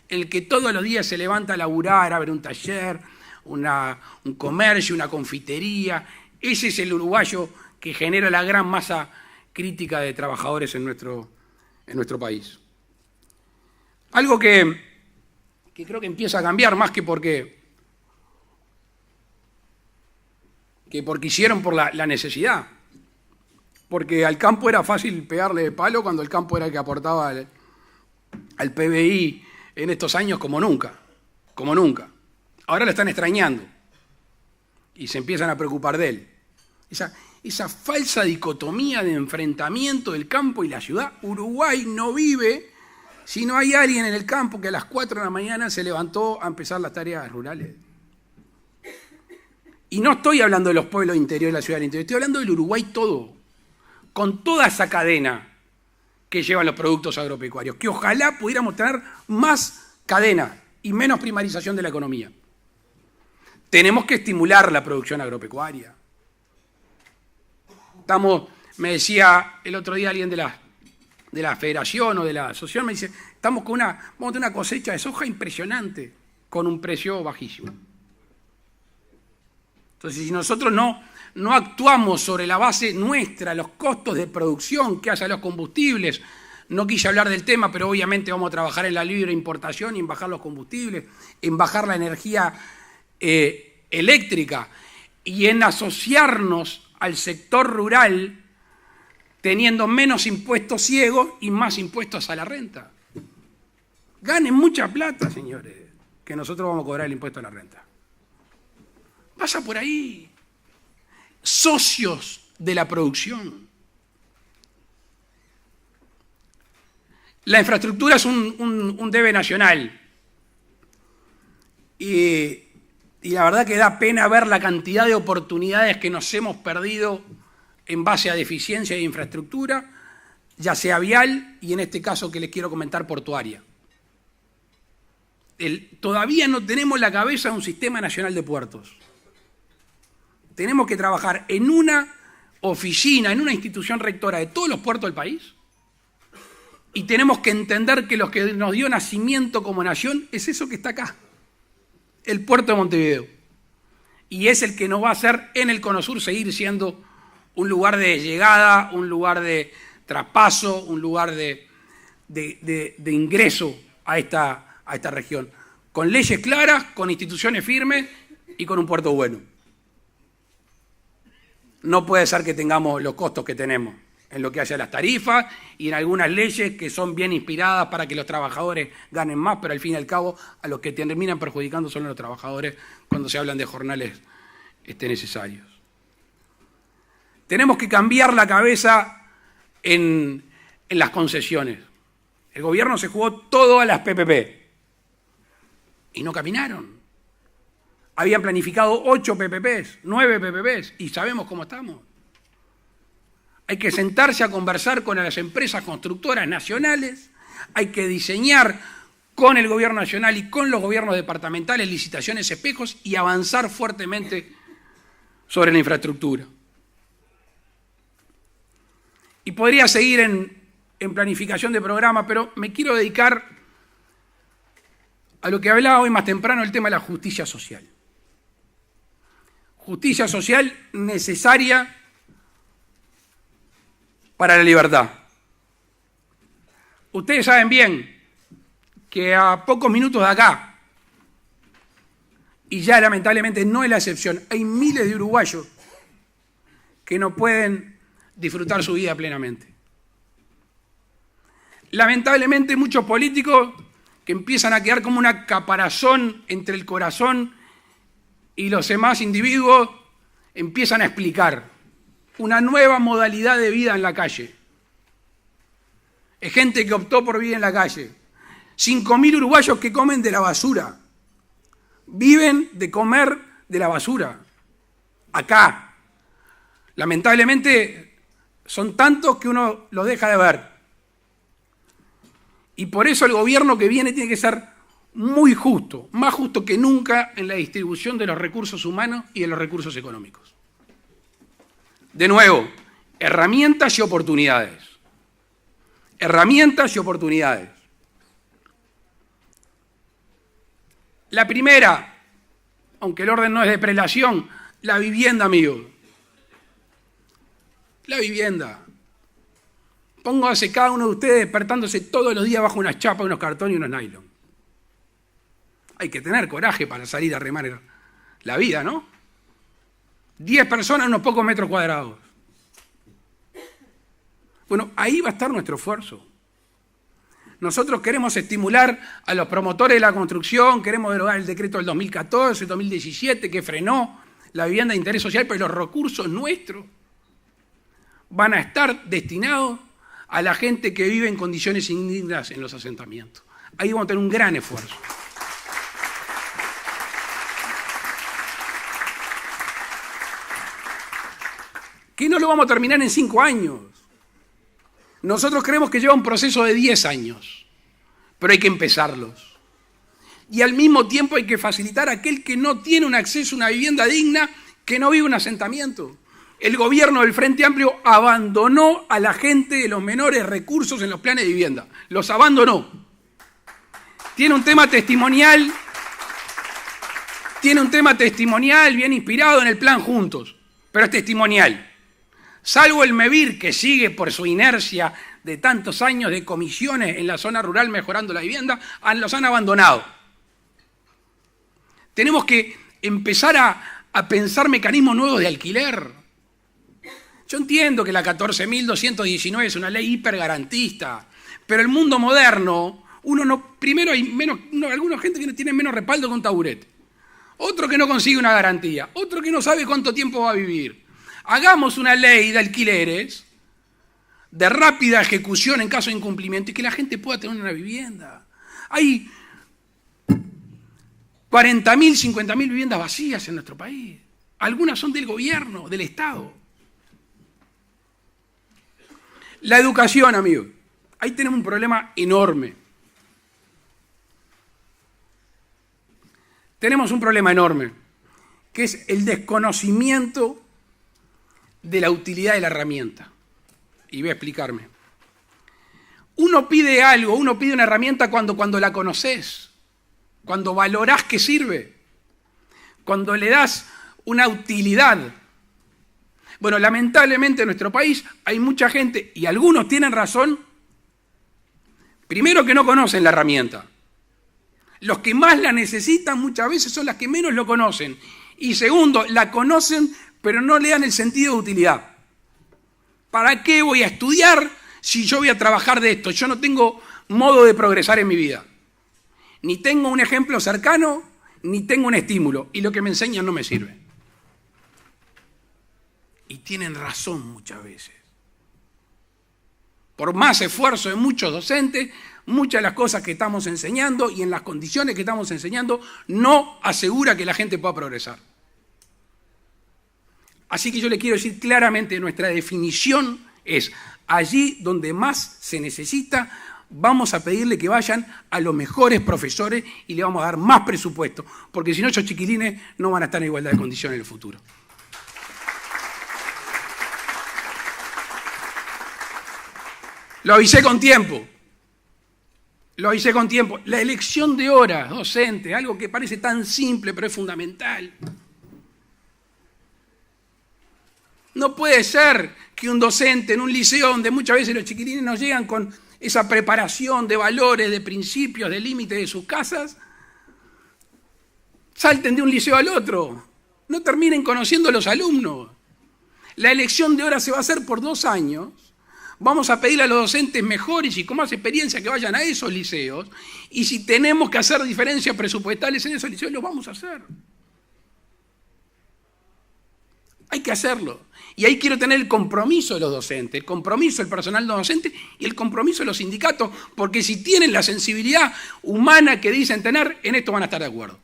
B: en el que todos los días se levanta a laburar, a ver un taller, un comercio, una confitería. Ese es el uruguayo que genera la gran masa crítica de trabajadores en nuestro país. Algo que creo que empieza a cambiar más que porque hicieron por la necesidad. porque al campo era fácil pegarle de palo cuando el campo era el que aportaba al PBI en estos años como nunca, como nunca. Ahora lo están extrañando y se empiezan a preocupar de él. Esa falsa dicotomía de enfrentamiento del campo y la ciudad. Uruguay no vive si no hay alguien en el campo que a las 4 de la mañana se levantó a empezar las tareas rurales. Y no estoy hablando de los pueblos interiores de la ciudad del interior, estoy hablando del Uruguay todo, con toda esa cadena que llevan los productos agropecuarios, que ojalá pudiéramos tener más cadena y menos primarización de la economía. Tenemos que estimular la producción agropecuaria. Me decía el otro día alguien de la federación o de la asociación, me dice, vamos a tener una cosecha de soja impresionante con un precio bajísimo. Entonces, si nosotros no actuamos sobre la base nuestra, los costos de producción que hacen los combustibles, no quise hablar del tema, pero obviamente vamos a trabajar en la libre importación y en bajar los combustibles, en bajar la energía eléctrica y en asociarnos al sector rural teniendo menos impuestos ciegos y más impuestos a la renta. Ganen mucha plata, señores, que nosotros vamos a cobrar el impuesto a la renta. Pasa por ahí. Socios de la producción. La infraestructura es un debe nacional. Y la verdad que da pena ver la cantidad de oportunidades que nos hemos perdido en base a deficiencia de infraestructura, ya sea vial y en este caso que les quiero comentar portuaria. Todavía no tenemos la cabeza de un sistema nacional de puertos. Tenemos que trabajar en una oficina, en una institución rectora de todos los puertos del país y tenemos que entender que lo que nos dio nacimiento como nación es eso que está acá, el puerto de Montevideo. Y es el que nos va a hacer en el Cono Sur seguir siendo un lugar de llegada, un lugar de traspaso, un lugar de ingreso a esta región. Con leyes claras, con instituciones firmes y con un puerto bueno. No puede ser que tengamos los costos que tenemos en lo que hace a las tarifas y en algunas leyes que son bien inspiradas para que los trabajadores ganen más, pero al fin y al cabo a los que terminan perjudicando son los trabajadores cuando se hablan de jornales necesarios. Tenemos que cambiar la cabeza en las concesiones. El gobierno se jugó todo a las PPP y no caminaron. Habían planificado 8 PPPs, 9 PPPs y sabemos cómo estamos. Hay que sentarse a conversar con las empresas constructoras nacionales, hay que diseñar con el gobierno nacional y con los gobiernos departamentales licitaciones espejos y avanzar fuertemente sobre la infraestructura. Y podría seguir en planificación de programa, pero me quiero dedicar a lo que hablaba hoy más temprano, el tema de la justicia social. Justicia social necesaria para la libertad. Ustedes saben bien que a pocos minutos de acá, y ya lamentablemente no es la excepción, hay miles de uruguayos que no pueden disfrutar su vida plenamente. Lamentablemente muchos políticos que empiezan a quedar como una caparazón entre el corazón y los demás individuos empiezan a explicar una nueva modalidad de vida en la calle. Es gente que optó por vivir en la calle. 5.000 uruguayos que comen de la basura. Viven de comer de la basura. Acá. Lamentablemente son tantos que uno los deja de ver. Y por eso el gobierno que viene tiene que ser muy justo, más justo que nunca en la distribución de los recursos humanos y de los recursos económicos. De nuevo, herramientas y oportunidades. Herramientas y oportunidades. La primera, aunque el orden no es de prelación, la vivienda, amigos. La vivienda. Póngase cada uno de ustedes despertándose todos los días bajo unas chapas, unos cartones y unos nylon. Hay que tener coraje para salir a remar la vida, ¿no? 10 personas en unos pocos metros cuadrados. Bueno, ahí va a estar nuestro esfuerzo. Nosotros queremos estimular a los promotores de la construcción, queremos derogar el decreto del 2014, 2017, que frenó la vivienda de interés social, pero los recursos nuestros van a estar destinados a la gente que vive en condiciones indignas en los asentamientos. Ahí vamos a tener un gran esfuerzo. Que no lo vamos a terminar en 5 años. Nosotros creemos que lleva un proceso de 10 años, pero hay que empezarlos. Y al mismo tiempo hay que facilitar a aquel que no tiene un acceso a una vivienda digna, que no vive en un asentamiento. El gobierno del Frente Amplio abandonó a la gente de los menores recursos en los planes de vivienda. Los abandonó. Tiene un tema testimonial bien inspirado en el plan Juntos, pero es testimonial. Salvo el MEVIR, que sigue por su inercia de tantos años de comisiones en la zona rural mejorando la vivienda, los han abandonado. Tenemos que empezar a pensar mecanismos nuevos de alquiler. Yo entiendo que la 14.219 es una ley hipergarantista, pero el mundo moderno, primero hay alguna gente que tiene menos respaldo que un taburete, otro que no consigue una garantía, otro que no sabe cuánto tiempo va a vivir. Hagamos una ley de alquileres de rápida ejecución en caso de incumplimiento y que la gente pueda tener una vivienda. Hay 40.000, 50.000 viviendas vacías en nuestro país. Algunas son del gobierno, del Estado. La educación, amigos. Ahí tenemos un problema enorme. Tenemos un problema enorme, que es el desconocimiento de la utilidad de la herramienta. Y voy a explicarme. Uno pide algo, uno pide una herramienta cuando la conoces, cuando valorás que sirve, cuando le das una utilidad. Bueno, lamentablemente en nuestro país hay mucha gente, y algunos tienen razón, primero que no conocen la herramienta. Los que más la necesitan muchas veces son las que menos lo conocen. Y segundo, la conocen pero no le dan el sentido de utilidad. ¿Para qué voy a estudiar si yo voy a trabajar de esto? Yo no tengo modo de progresar en mi vida. Ni tengo un ejemplo cercano, ni tengo un estímulo. Y lo que me enseñan no me sirve. Y tienen razón muchas veces. Por más esfuerzo de muchos docentes, muchas de las cosas que estamos enseñando y en las condiciones que estamos enseñando no asegura que la gente pueda progresar. Así que yo le quiero decir claramente, nuestra definición es, allí donde más se necesita, vamos a pedirle que vayan a los mejores profesores y le vamos a dar más presupuesto, porque si no, esos chiquilines no van a estar en igualdad de condiciones en el futuro. Lo avisé con tiempo. La elección de horas docente, algo que parece tan simple, pero es fundamental. No puede ser que un docente en un liceo donde muchas veces los chiquilines no llegan con esa preparación de valores, de principios, de límites de sus casas, salten de un liceo al otro, no terminen conociendo a los alumnos. La elección de horas se va a hacer por 2 años. Vamos a pedirle a los docentes mejores y con más experiencia que vayan a esos liceos, y si tenemos que hacer diferencias presupuestales en esos liceos, lo vamos a hacer. Hay que hacerlo. Y ahí quiero tener el compromiso de los docentes, el compromiso del personal docente y el compromiso de los sindicatos, porque si tienen la sensibilidad humana que dicen tener, en esto van a estar de acuerdo.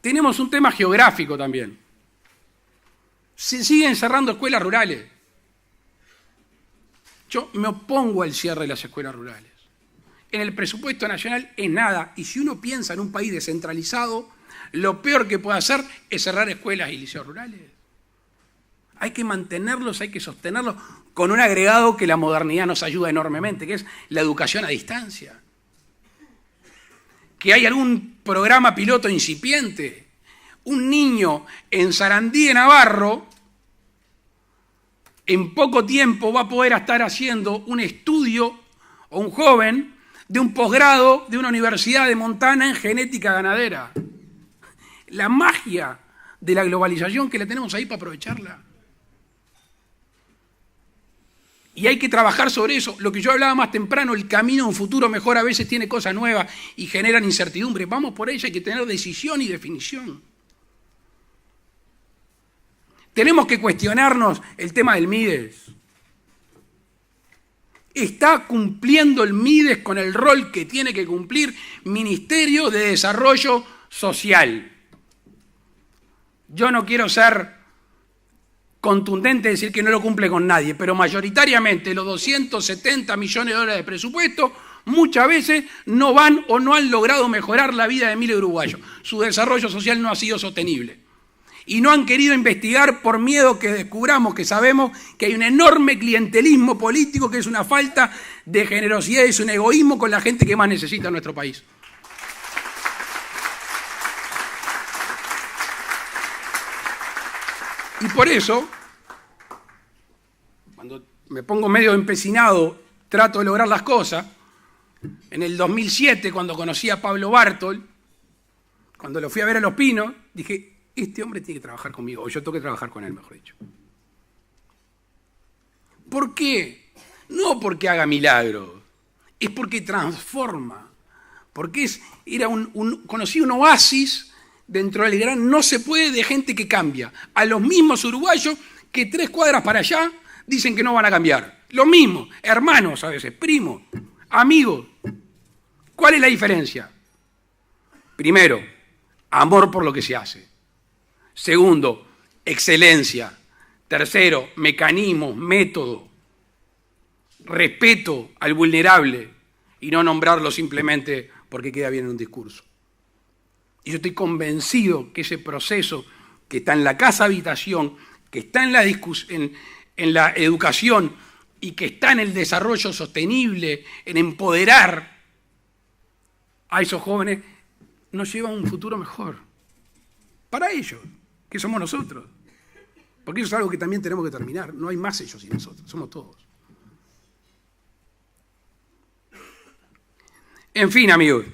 B: Tenemos un tema geográfico también. Se siguen cerrando escuelas rurales. Yo me opongo al cierre de las escuelas rurales. En el presupuesto nacional es nada, y si uno piensa en un país descentralizado, lo peor que puede hacer es cerrar escuelas y liceos rurales. Hay que mantenerlos, hay que sostenerlos con un agregado que la modernidad nos ayuda enormemente, que es la educación a distancia. Que hay algún programa piloto incipiente. Un niño en Sarandí de Navarro, en poco tiempo va a poder estar haciendo un estudio, o un joven, de un posgrado de una universidad de Montana en genética ganadera. La magia de la globalización que la tenemos ahí para aprovecharla. Y hay que trabajar sobre eso. Lo que yo hablaba más temprano, el camino a un futuro mejor a veces tiene cosas nuevas y generan incertidumbre. Vamos por ella, hay que tener decisión y definición. Tenemos que cuestionarnos el tema del MIDES. ¿Está cumpliendo el MIDES con el rol que tiene que cumplir Ministerio de Desarrollo Social? Yo no quiero ser contundente decir que no lo cumple con nadie, pero mayoritariamente los 270 millones de dólares de presupuesto muchas veces no van o no han logrado mejorar la vida de miles de uruguayos. Su desarrollo social no ha sido sostenible. Y no han querido investigar por miedo que descubramos, que sabemos que hay un enorme clientelismo político, que es una falta de generosidad, es un egoísmo con la gente que más necesita en nuestro país. Y por eso, cuando me pongo medio empecinado, trato de lograr las cosas. En el 2007, cuando conocí a Pablo Bartol, cuando lo fui a ver a Los Pinos, dije, este hombre tiene que trabajar conmigo, o yo tengo que trabajar con él, mejor dicho. ¿Por qué? No porque haga milagros, es porque transforma, porque conocí un oasis dentro del gran no se puede de gente que cambia. A los mismos uruguayos que 3 cuadras para allá dicen que no van a cambiar. Lo mismo, hermanos a veces, primos, amigos. ¿Cuál es la diferencia? Primero, amor por lo que se hace. Segundo, excelencia. Tercero, mecanismos, método. Respeto al vulnerable y no nombrarlo simplemente porque queda bien en un discurso. Y yo estoy convencido que ese proceso que está en la casa habitación, que está en la educación y que está en el desarrollo sostenible, en empoderar a esos jóvenes, nos lleva a un futuro mejor. Para ellos, que somos nosotros. Porque eso es algo que también tenemos que terminar. No hay más ellos y nosotros, somos todos. En fin, amigos.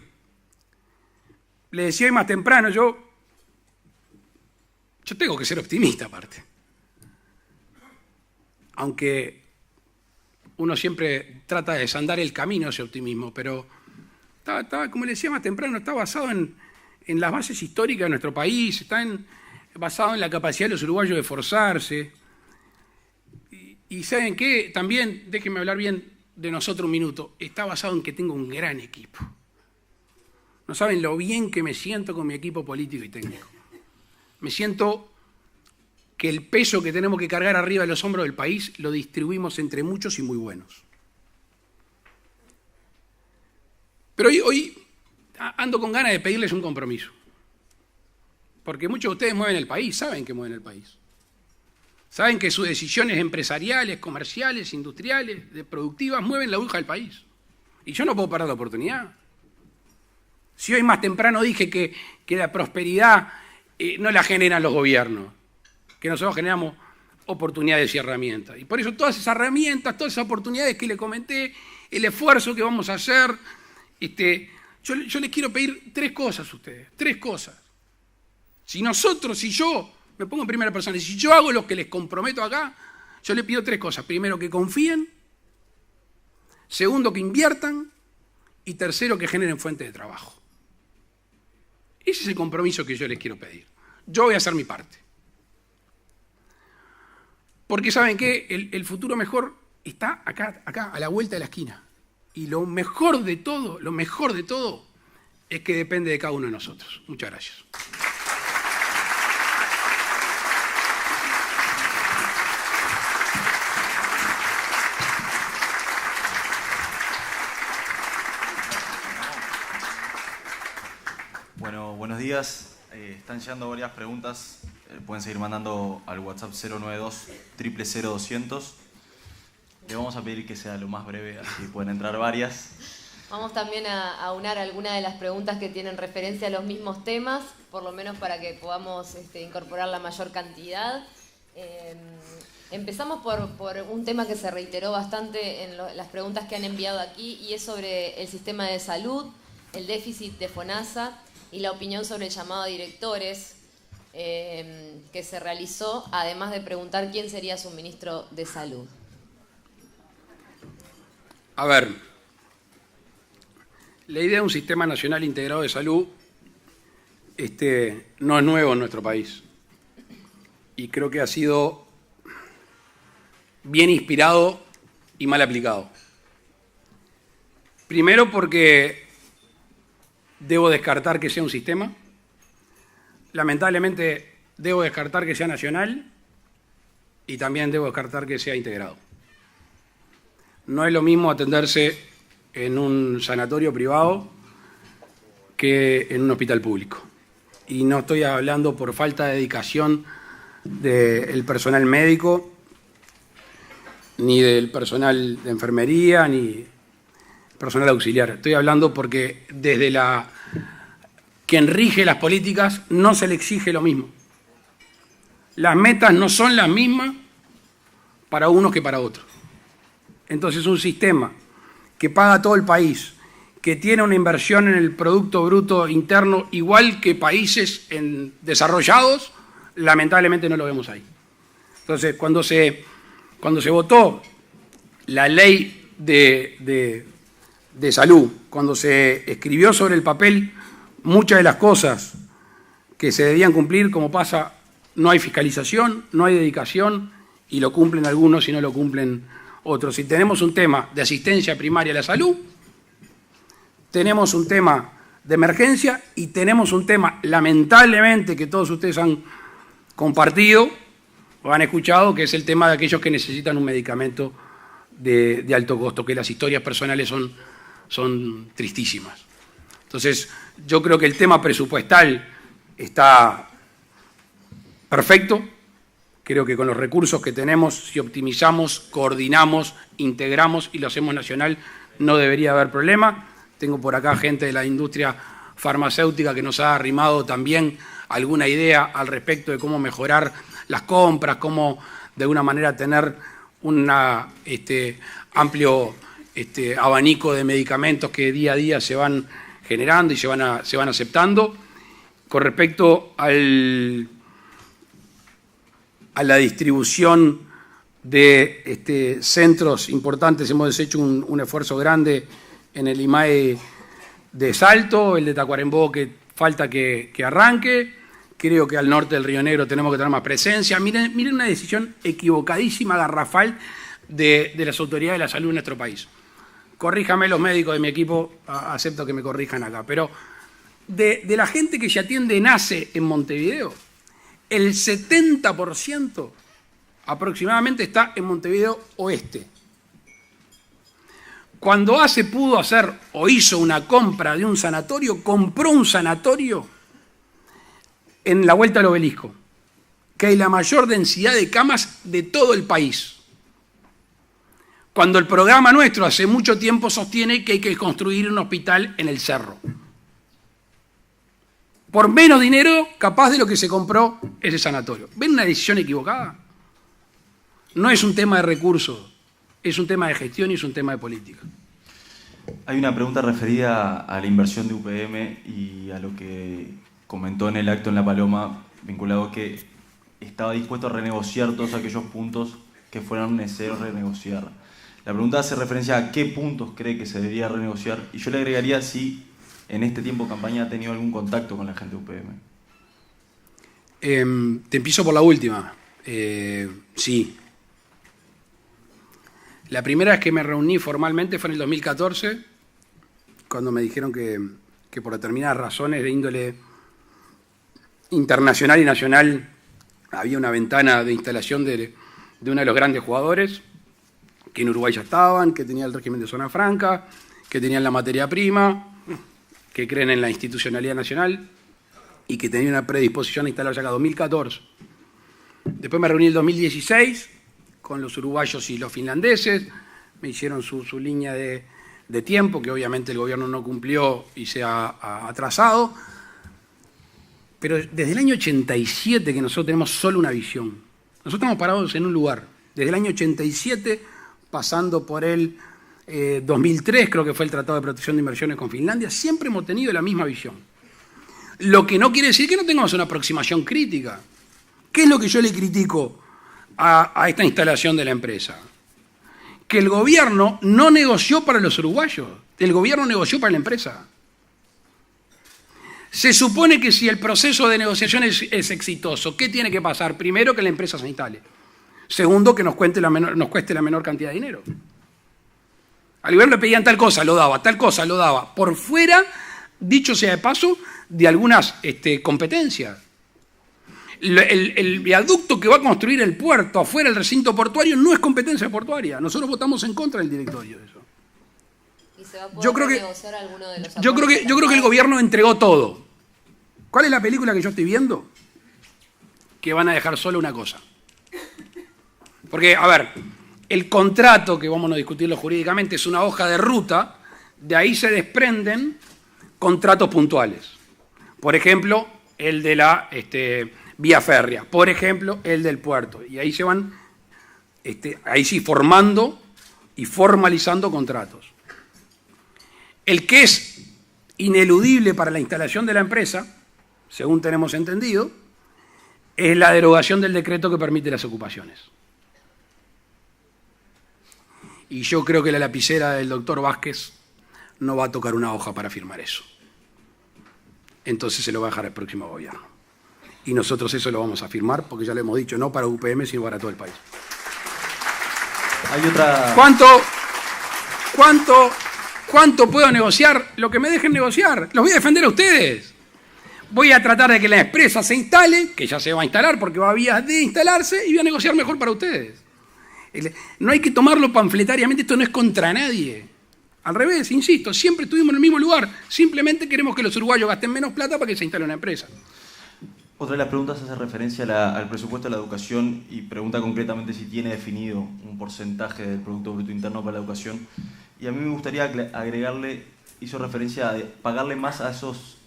B: Le decía hoy más temprano, yo tengo que ser optimista aparte. Aunque uno siempre trata de desandar el camino a ese optimismo, pero como le decía más temprano, está basado en las bases históricas de nuestro país, está basado en la capacidad de los uruguayos de esforzarse. Y ¿saben qué? También, déjenme hablar bien de nosotros un minuto, está basado en que tengo un gran equipo. No saben lo bien que me siento con mi equipo político y técnico. Me siento que el peso que tenemos que cargar arriba de los hombros del país lo distribuimos entre muchos y muy buenos. Pero hoy ando con ganas de pedirles un compromiso. Porque muchos de ustedes mueven el país, saben que mueven el país. Saben que sus decisiones empresariales, comerciales, industriales, productivas, mueven la aguja del país. Y yo no puedo perder la oportunidad. Si hoy más temprano dije que la prosperidad no la generan los gobiernos, que nosotros generamos oportunidades y herramientas. Y por eso todas esas herramientas, todas esas oportunidades que le comenté, el esfuerzo que vamos a hacer, yo les quiero pedir 3 cosas a ustedes, 3 cosas. Si yo, me pongo en primera persona, y si yo hago lo que les comprometo acá, yo les pido 3 cosas. Primero, que confíen. Segundo, que inviertan. Y tercero, que generen fuentes de trabajo. Ese es el compromiso que yo les quiero pedir. Yo voy a hacer mi parte. Porque ¿saben qué? El futuro mejor está acá, a la vuelta de la esquina. Y lo mejor de todo es que depende de cada uno de nosotros. Muchas gracias.
D: Bueno, buenos días. Están llegando varias preguntas. Pueden seguir mandando al WhatsApp 092-000-200. Le vamos a pedir que sea lo más breve, así pueden entrar varias.
E: Vamos también a aunar algunas de las preguntas que tienen referencia a los mismos temas, por lo menos para que podamos incorporar la mayor cantidad. Empezamos por un tema que se reiteró bastante en las preguntas que han enviado aquí, y es sobre el sistema de salud, el déficit de FONASA y la opinión sobre el llamado a directores. que se realizó, además de preguntar quién sería su ministro de Salud.
B: A ver, la idea de un sistema nacional integrado de salud no es nuevo en nuestro país y creo que ha sido bien inspirado y mal aplicado. Primero porque debo descartar que sea un sistema, lamentablemente debo descartar que sea nacional y también debo descartar que sea integrado. No es lo mismo atenderse en un sanatorio privado que en un hospital público. Y no estoy hablando por falta de dedicación del personal médico, ni del personal de enfermería, ni personal auxiliar. Estoy hablando porque desde quien rige las políticas no se le exige lo mismo. Las metas no son las mismas para unos que para otros. Entonces un sistema que paga todo el país, que tiene una inversión en el Producto Bruto Interno igual que países desarrollados, lamentablemente no lo vemos ahí. Entonces, cuando se votó la ley de salud, cuando se escribió sobre el papel muchas de las cosas que se debían cumplir, como pasa, no hay fiscalización, no hay dedicación, y lo cumplen algunos y no lo cumplen otros. Si tenemos un tema de asistencia primaria a la salud, tenemos un tema de emergencia y tenemos un tema, lamentablemente, que todos ustedes han compartido o han escuchado, que es el tema de aquellos que necesitan un medicamento de alto costo, que las historias personales son tristísimas. Entonces, yo creo que el tema presupuestal está perfecto. Creo que con los recursos que tenemos, si optimizamos, coordinamos, integramos y lo hacemos nacional, no debería haber problema. Tengo por acá gente de la industria farmacéutica que nos ha arrimado también alguna idea al respecto de cómo mejorar las compras, cómo de alguna manera tener un amplio abanico de medicamentos que día a día se van generando y se van aceptando. Con respecto a la distribución de centros importantes, hemos hecho un esfuerzo grande en el IMAE de Salto, el de Tacuarembó que falta que arranque. Creo que al norte del Río Negro tenemos que tener más presencia. Miren una decisión equivocadísima, garrafal, de las autoridades de la salud en nuestro país. Corríjame los médicos de mi equipo, acepto que me corrijan acá, pero de la gente que se atiende en ACE en Montevideo, el 70% aproximadamente está en Montevideo Oeste. Cuando ACE pudo hacer o hizo una compra de un sanatorio, compró un sanatorio en la Vuelta al Obelisco, que hay la mayor densidad de camas de todo el país. Cuando el programa nuestro hace mucho tiempo sostiene que hay que construir un hospital en el Cerro. Por menos dinero, capaz de lo que se compró ese sanatorio. ¿Ven una decisión equivocada? No es un tema de recursos, es un tema de gestión y es un tema de política.
D: Hay una pregunta referida a la inversión de UPM y a lo que comentó en el acto en La Paloma, vinculado que estaba dispuesto a renegociar todos aquellos puntos que fueran necesarios renegociar. La pregunta hace referencia a qué puntos cree que se debería renegociar, y yo le agregaría si en este tiempo de campaña ha tenido algún contacto con la gente de UPM.
B: Te empiezo por la última. Sí. La primera vez que me reuní formalmente fue en el 2014, cuando me dijeron que por determinadas razones de índole internacional y nacional había una ventana de instalación de uno de los grandes jugadores, que en Uruguay ya estaban, que tenían el régimen de zona franca, que tenían la materia prima, que creen en la institucionalidad nacional y que tenían una predisposición a instalarse acá en 2014. Después me reuní en el 2016 con los uruguayos y los finlandeses, me hicieron su línea de tiempo, que obviamente el gobierno no cumplió y se ha atrasado, pero desde el año 87 que nosotros tenemos solo una visión. Nosotros estamos parados en un lugar, desde el año 87, pasando por el 2003, creo que fue el Tratado de Protección de Inversiones con Finlandia, siempre hemos tenido la misma visión. Lo que no quiere decir que no tengamos una aproximación crítica. ¿Qué es lo que yo le critico a esta instalación de la empresa? Que el gobierno no negoció para los uruguayos, el gobierno negoció para la empresa. Se supone que si el proceso de negociación es exitoso, ¿qué tiene que pasar? Primero, que la empresa se instale. Segundo, que nos cueste la menor cantidad de dinero. Al gobierno le pedían tal cosa, lo daba, tal cosa, lo daba. Por fuera, dicho sea de paso, de algunas competencias. El viaducto que va a construir el puerto afuera del recinto portuario no es competencia portuaria. Nosotros votamos en contra del directorio de eso.
E: ¿Y se va a poder negociar alguno de los
B: yo creo que el gobierno entregó todo. ¿Cuál es la película que yo estoy viendo? Que van a dejar solo una cosa. Porque, a ver, el contrato, que vamos a discutirlo jurídicamente, es una hoja de ruta, de ahí se desprenden contratos puntuales. Por ejemplo, el de la vía férrea, por ejemplo, el del puerto. Y ahí se van, ahí sí, formando y formalizando contratos. El que es ineludible para la instalación de la empresa, según tenemos entendido, es la derogación del decreto que permite las ocupaciones. Y yo creo que la lapicera del doctor Vázquez no va a tocar una hoja para firmar eso. Entonces se lo va a dejar al próximo gobierno. Y nosotros eso lo vamos a firmar, porque ya lo hemos dicho, no para UPM, sino para todo el país.
D: Hay otra...
B: ¿Cuánto puedo negociar? Lo que me dejen negociar. Los voy a defender a ustedes. Voy a tratar de que la empresa se instale, que ya se va a instalar porque va a vías de instalarse, y voy a negociar mejor para ustedes. No hay que tomarlo panfletariamente, esto no es contra nadie. Al revés, insisto, siempre estuvimos en el mismo lugar. Simplemente queremos que los uruguayos gasten menos plata para que se instale una empresa.
D: Otra de las preguntas hace referencia al presupuesto de la educación y pregunta concretamente si tiene definido un porcentaje del Producto Bruto Interno para la educación. Y a mí me gustaría agregarle, hizo referencia a pagarle más a esos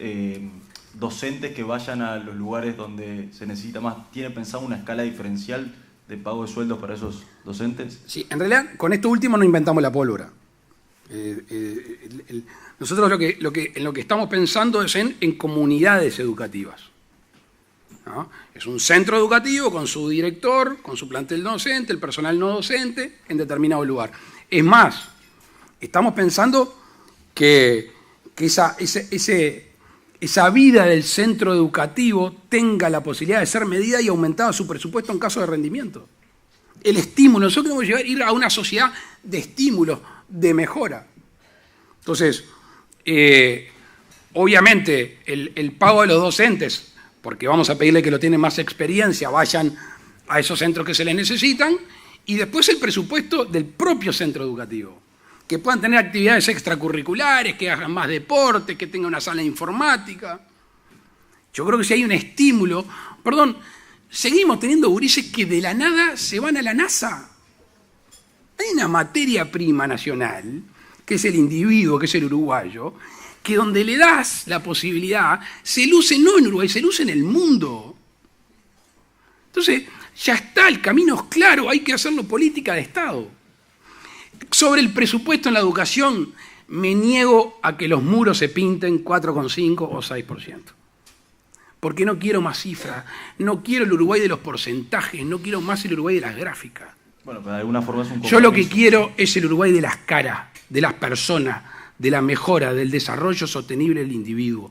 D: docentes que vayan a los lugares donde se necesita más. ¿Tiene pensado una escala diferencial de pago de sueldos para esos docentes?
B: Sí, en realidad con esto último no inventamos la pólvora. Nosotros en lo que estamos pensando es en comunidades educativas, ¿no? Es un centro educativo con su director, con su plantel docente, el personal no docente, en determinado lugar. Es más, estamos pensando que esa vida del centro educativo tenga la posibilidad de ser medida y aumentada su presupuesto en caso de rendimiento. El estímulo, nosotros queremos ir a una sociedad de estímulos, de mejora. Entonces, obviamente, el pago de los docentes, porque vamos a pedirle que lo tienen más experiencia, vayan a esos centros que se les necesitan, y después el presupuesto del propio centro educativo, que puedan tener actividades extracurriculares, que hagan más deporte, que tengan una sala de informática. Yo creo que si hay un estímulo, seguimos teniendo gurises que de la nada se van a la NASA. Hay una materia prima nacional, que es el individuo, que es el uruguayo, que donde le das la posibilidad, se luce no en Uruguay, se luce en el mundo. Entonces, ya está, el camino es claro, hay que hacerlo política de Estado. Sobre el presupuesto en la educación, me niego a que los muros se pinten 4,5 o 6%. Porque no quiero más cifras, no quiero el Uruguay de los porcentajes, no quiero más el Uruguay de las gráficas.
D: Bueno, pero de alguna forma es un compromiso.
B: Yo lo que quiero es el Uruguay de las caras, de las personas, de la mejora, del desarrollo sostenible del individuo.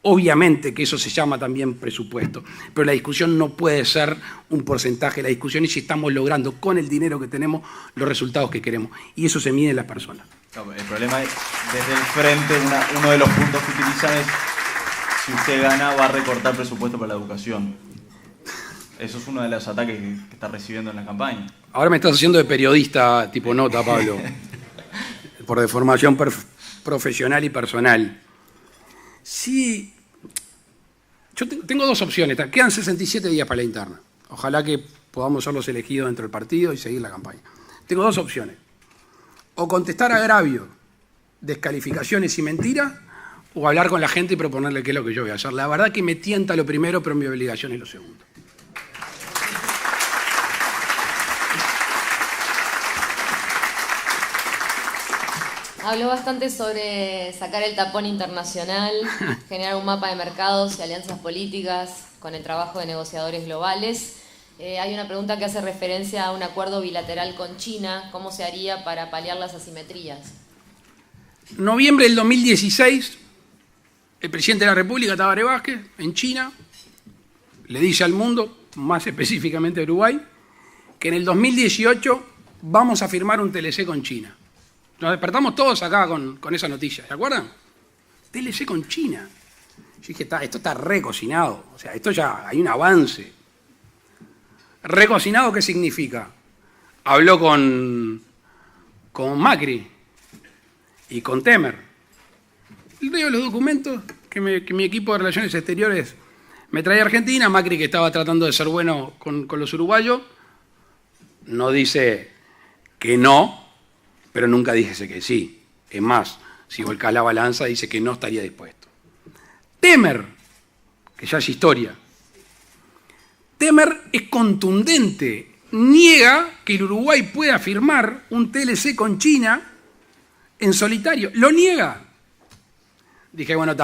B: Obviamente que eso se llama también presupuesto, pero la discusión no puede ser un porcentaje, la discusión es si estamos logrando con el dinero que tenemos los resultados que queremos, y eso se mide en las personas.
D: No, el problema es, desde el frente, uno de los puntos que utilizan es, si usted gana, va a recortar presupuesto para la educación. Eso es uno de los ataques que está recibiendo en la campaña.
B: Ahora me estás haciendo de periodista tipo nota, Pablo, por deformación profesional y personal. Sí, yo tengo dos opciones. Quedan 67 días para la interna. Ojalá que podamos ser los elegidos dentro del partido y seguir la campaña. Tengo dos opciones. O contestar agravio, descalificaciones y mentiras, o hablar con la gente y proponerle qué es lo que yo voy a hacer. La verdad que me tienta lo primero, pero mi obligación es lo segundo.
E: Habló bastante sobre sacar el tapón internacional, generar un mapa de mercados y alianzas políticas con el trabajo de negociadores globales. Hay una pregunta que hace referencia a un acuerdo bilateral con China. ¿Cómo se haría para paliar las asimetrías?
B: Noviembre del 2016, el presidente de la República, Tabaré Vázquez, en China, le dice al mundo, más específicamente a Uruguay, que en el 2018 vamos a firmar un TLC con China. Nos despertamos todos acá con esa noticia, ¿se acuerdan? TLC con China. Yo dije, esto está recocinado, o sea, esto ya hay un avance. ¿Recocinado qué significa? Habló con Macri y con Temer. Leo los documentos que mi equipo de Relaciones Exteriores me trae a Argentina. Macri, que estaba tratando de ser bueno con los uruguayos, no dice que no, pero nunca dijese que sí. Es más, si volcás la balanza, dice que no estaría dispuesto. Temer, que ya es historia. Temer es contundente, niega que el Uruguay pueda firmar un TLC con China en solitario, lo niega. Dije, bueno,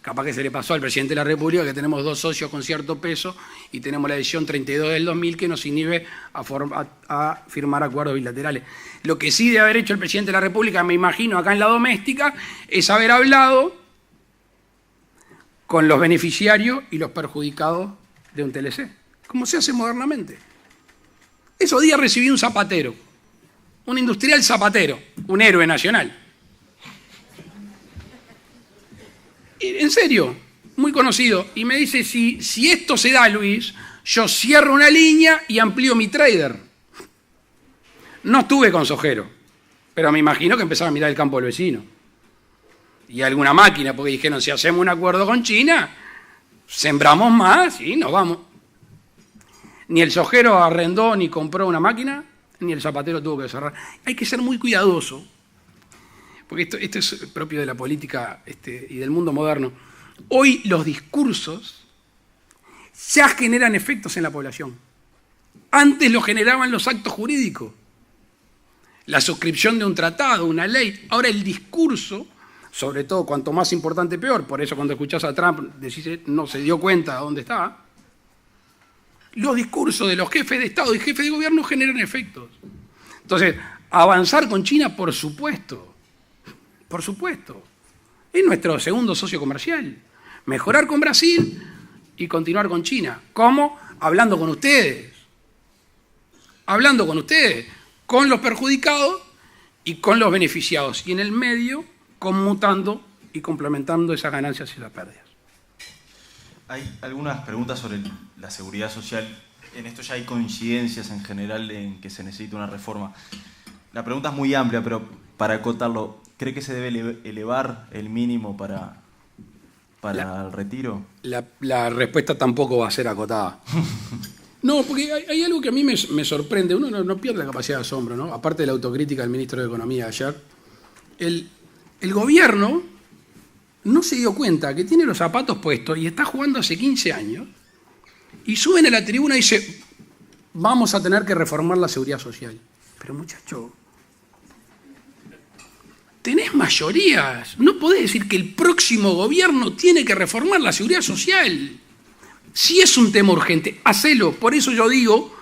B: capaz que se le pasó al presidente de la República que tenemos 2 socios con cierto peso y tenemos la edición 32 del 2000 que nos inhibe a firmar acuerdos bilaterales. Lo que sí debe haber hecho el presidente de la República, me imagino, acá en la doméstica, es haber hablado con los beneficiarios y los perjudicados de un TLC, como se hace modernamente. Esos días recibí un zapatero, un industrial zapatero, un héroe nacional. En serio, muy conocido. Y me dice, si esto se da, Luis, yo cierro una línea y amplío mi trader. No estuve con Sojero, pero me imagino que empezaba a mirar el campo del vecino. Y alguna máquina, porque dijeron, si hacemos un acuerdo con China, sembramos más y nos vamos. Ni el Sojero arrendó ni compró una máquina, ni el zapatero tuvo que cerrar. Hay que ser muy cuidadoso, porque esto es propio de la política y del mundo moderno. Hoy los discursos ya generan efectos en la población. Antes lo generaban los actos jurídicos, la suscripción de un tratado, una ley. Ahora el discurso, sobre todo cuanto más importante peor, por eso cuando escuchás a Trump decís no se dio cuenta de dónde estaba. Los discursos de los jefes de Estado y jefes de gobierno generan efectos. Entonces, avanzar con China, por supuesto. Por supuesto. Es nuestro segundo socio comercial. Mejorar con Brasil y continuar con China. ¿Cómo? Hablando con ustedes. Hablando con ustedes. Con los perjudicados y con los beneficiados. Y en el medio, conmutando y complementando esas ganancias y las pérdidas.
D: Hay algunas preguntas sobre la seguridad social. En esto ya hay coincidencias en general en que se necesita una reforma. La pregunta es muy amplia, pero para acotarlo, ¿cree que se debe elevar el mínimo para el retiro?
B: La respuesta tampoco va a ser acotada. No, porque hay algo que a mí me sorprende. Uno no pierde la capacidad de asombro, ¿no? Aparte de la autocrítica del ministro de Economía ayer. El gobierno no se dio cuenta que tiene los zapatos puestos y está jugando hace 15 años y suben a la tribuna y dice, vamos a tener que reformar la seguridad social. Pero muchacho, tenés mayorías. No podés decir que el próximo gobierno tiene que reformar la seguridad social. Si es un tema urgente, hacelo. Por eso yo digo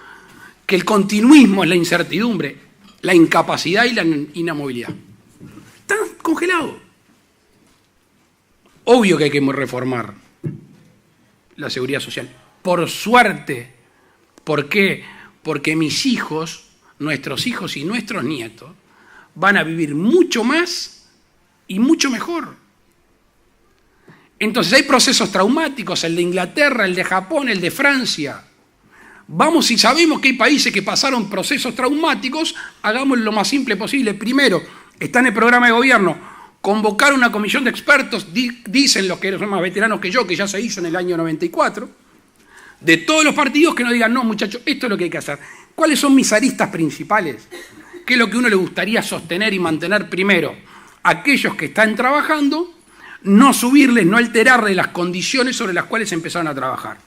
B: que el continuismo es la incertidumbre, la incapacidad y la inamovilidad. Están congelados. Obvio que hay que reformar la seguridad social. Por suerte. ¿Por qué? Porque mis hijos, nuestros hijos y nuestros nietos van a vivir mucho más y mucho mejor. Entonces hay procesos traumáticos, el de Inglaterra, el de Japón, el de Francia. Vamos, si sabemos que hay países que pasaron procesos traumáticos, hagámoslo lo más simple posible. Primero, está en el programa de gobierno, convocar una comisión de expertos, dicen los que son más veteranos que yo, que ya se hizo en el año 94, de todos los partidos que nos digan, no muchachos, esto es lo que hay que hacer. ¿Cuáles son mis aristas principales? ¿Qué es lo que uno le gustaría sostener y mantener primero? Aquellos que están trabajando, no subirles, no alterarles las condiciones sobre las cuales empezaron a trabajar.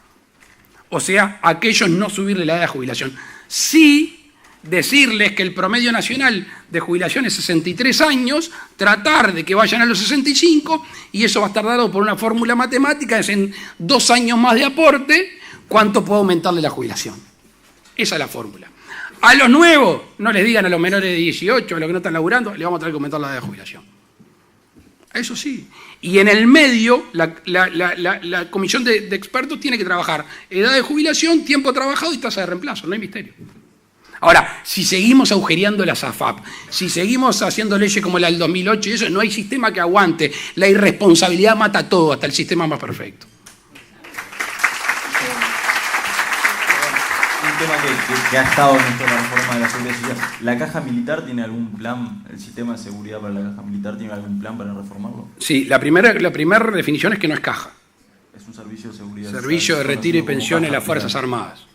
B: O sea, aquellos no subirle la edad de jubilación. Sí decirles que el promedio nacional de jubilación es 63 años, tratar de que vayan a los 65, y eso va a estar dado por una fórmula matemática, es en 2 años más de aporte, ¿cuánto puede aumentarle la jubilación? Esa es la fórmula. A los nuevos, no les digan a los menores de 18, a los que no están laburando, le vamos a tener que aumentar la edad de jubilación. Eso sí. Y en el medio, la comisión de expertos tiene que trabajar edad de jubilación, tiempo trabajado y tasa de reemplazo, no hay misterio. Ahora, si seguimos agujereando las AFAP, si seguimos haciendo leyes como la del 2008 y eso, no hay sistema que aguante. La irresponsabilidad mata todo, hasta el sistema más perfecto.
D: Un tema que ha estado en toda la reforma de la seguridad social. ¿La caja militar tiene algún plan? ¿El sistema de seguridad para la caja militar tiene algún plan para reformarlo?
B: Sí, la primera definición es que no es caja.
D: Es un servicio de seguridad.
B: Servicio de retiro y pensión en las Fuerzas Armadas.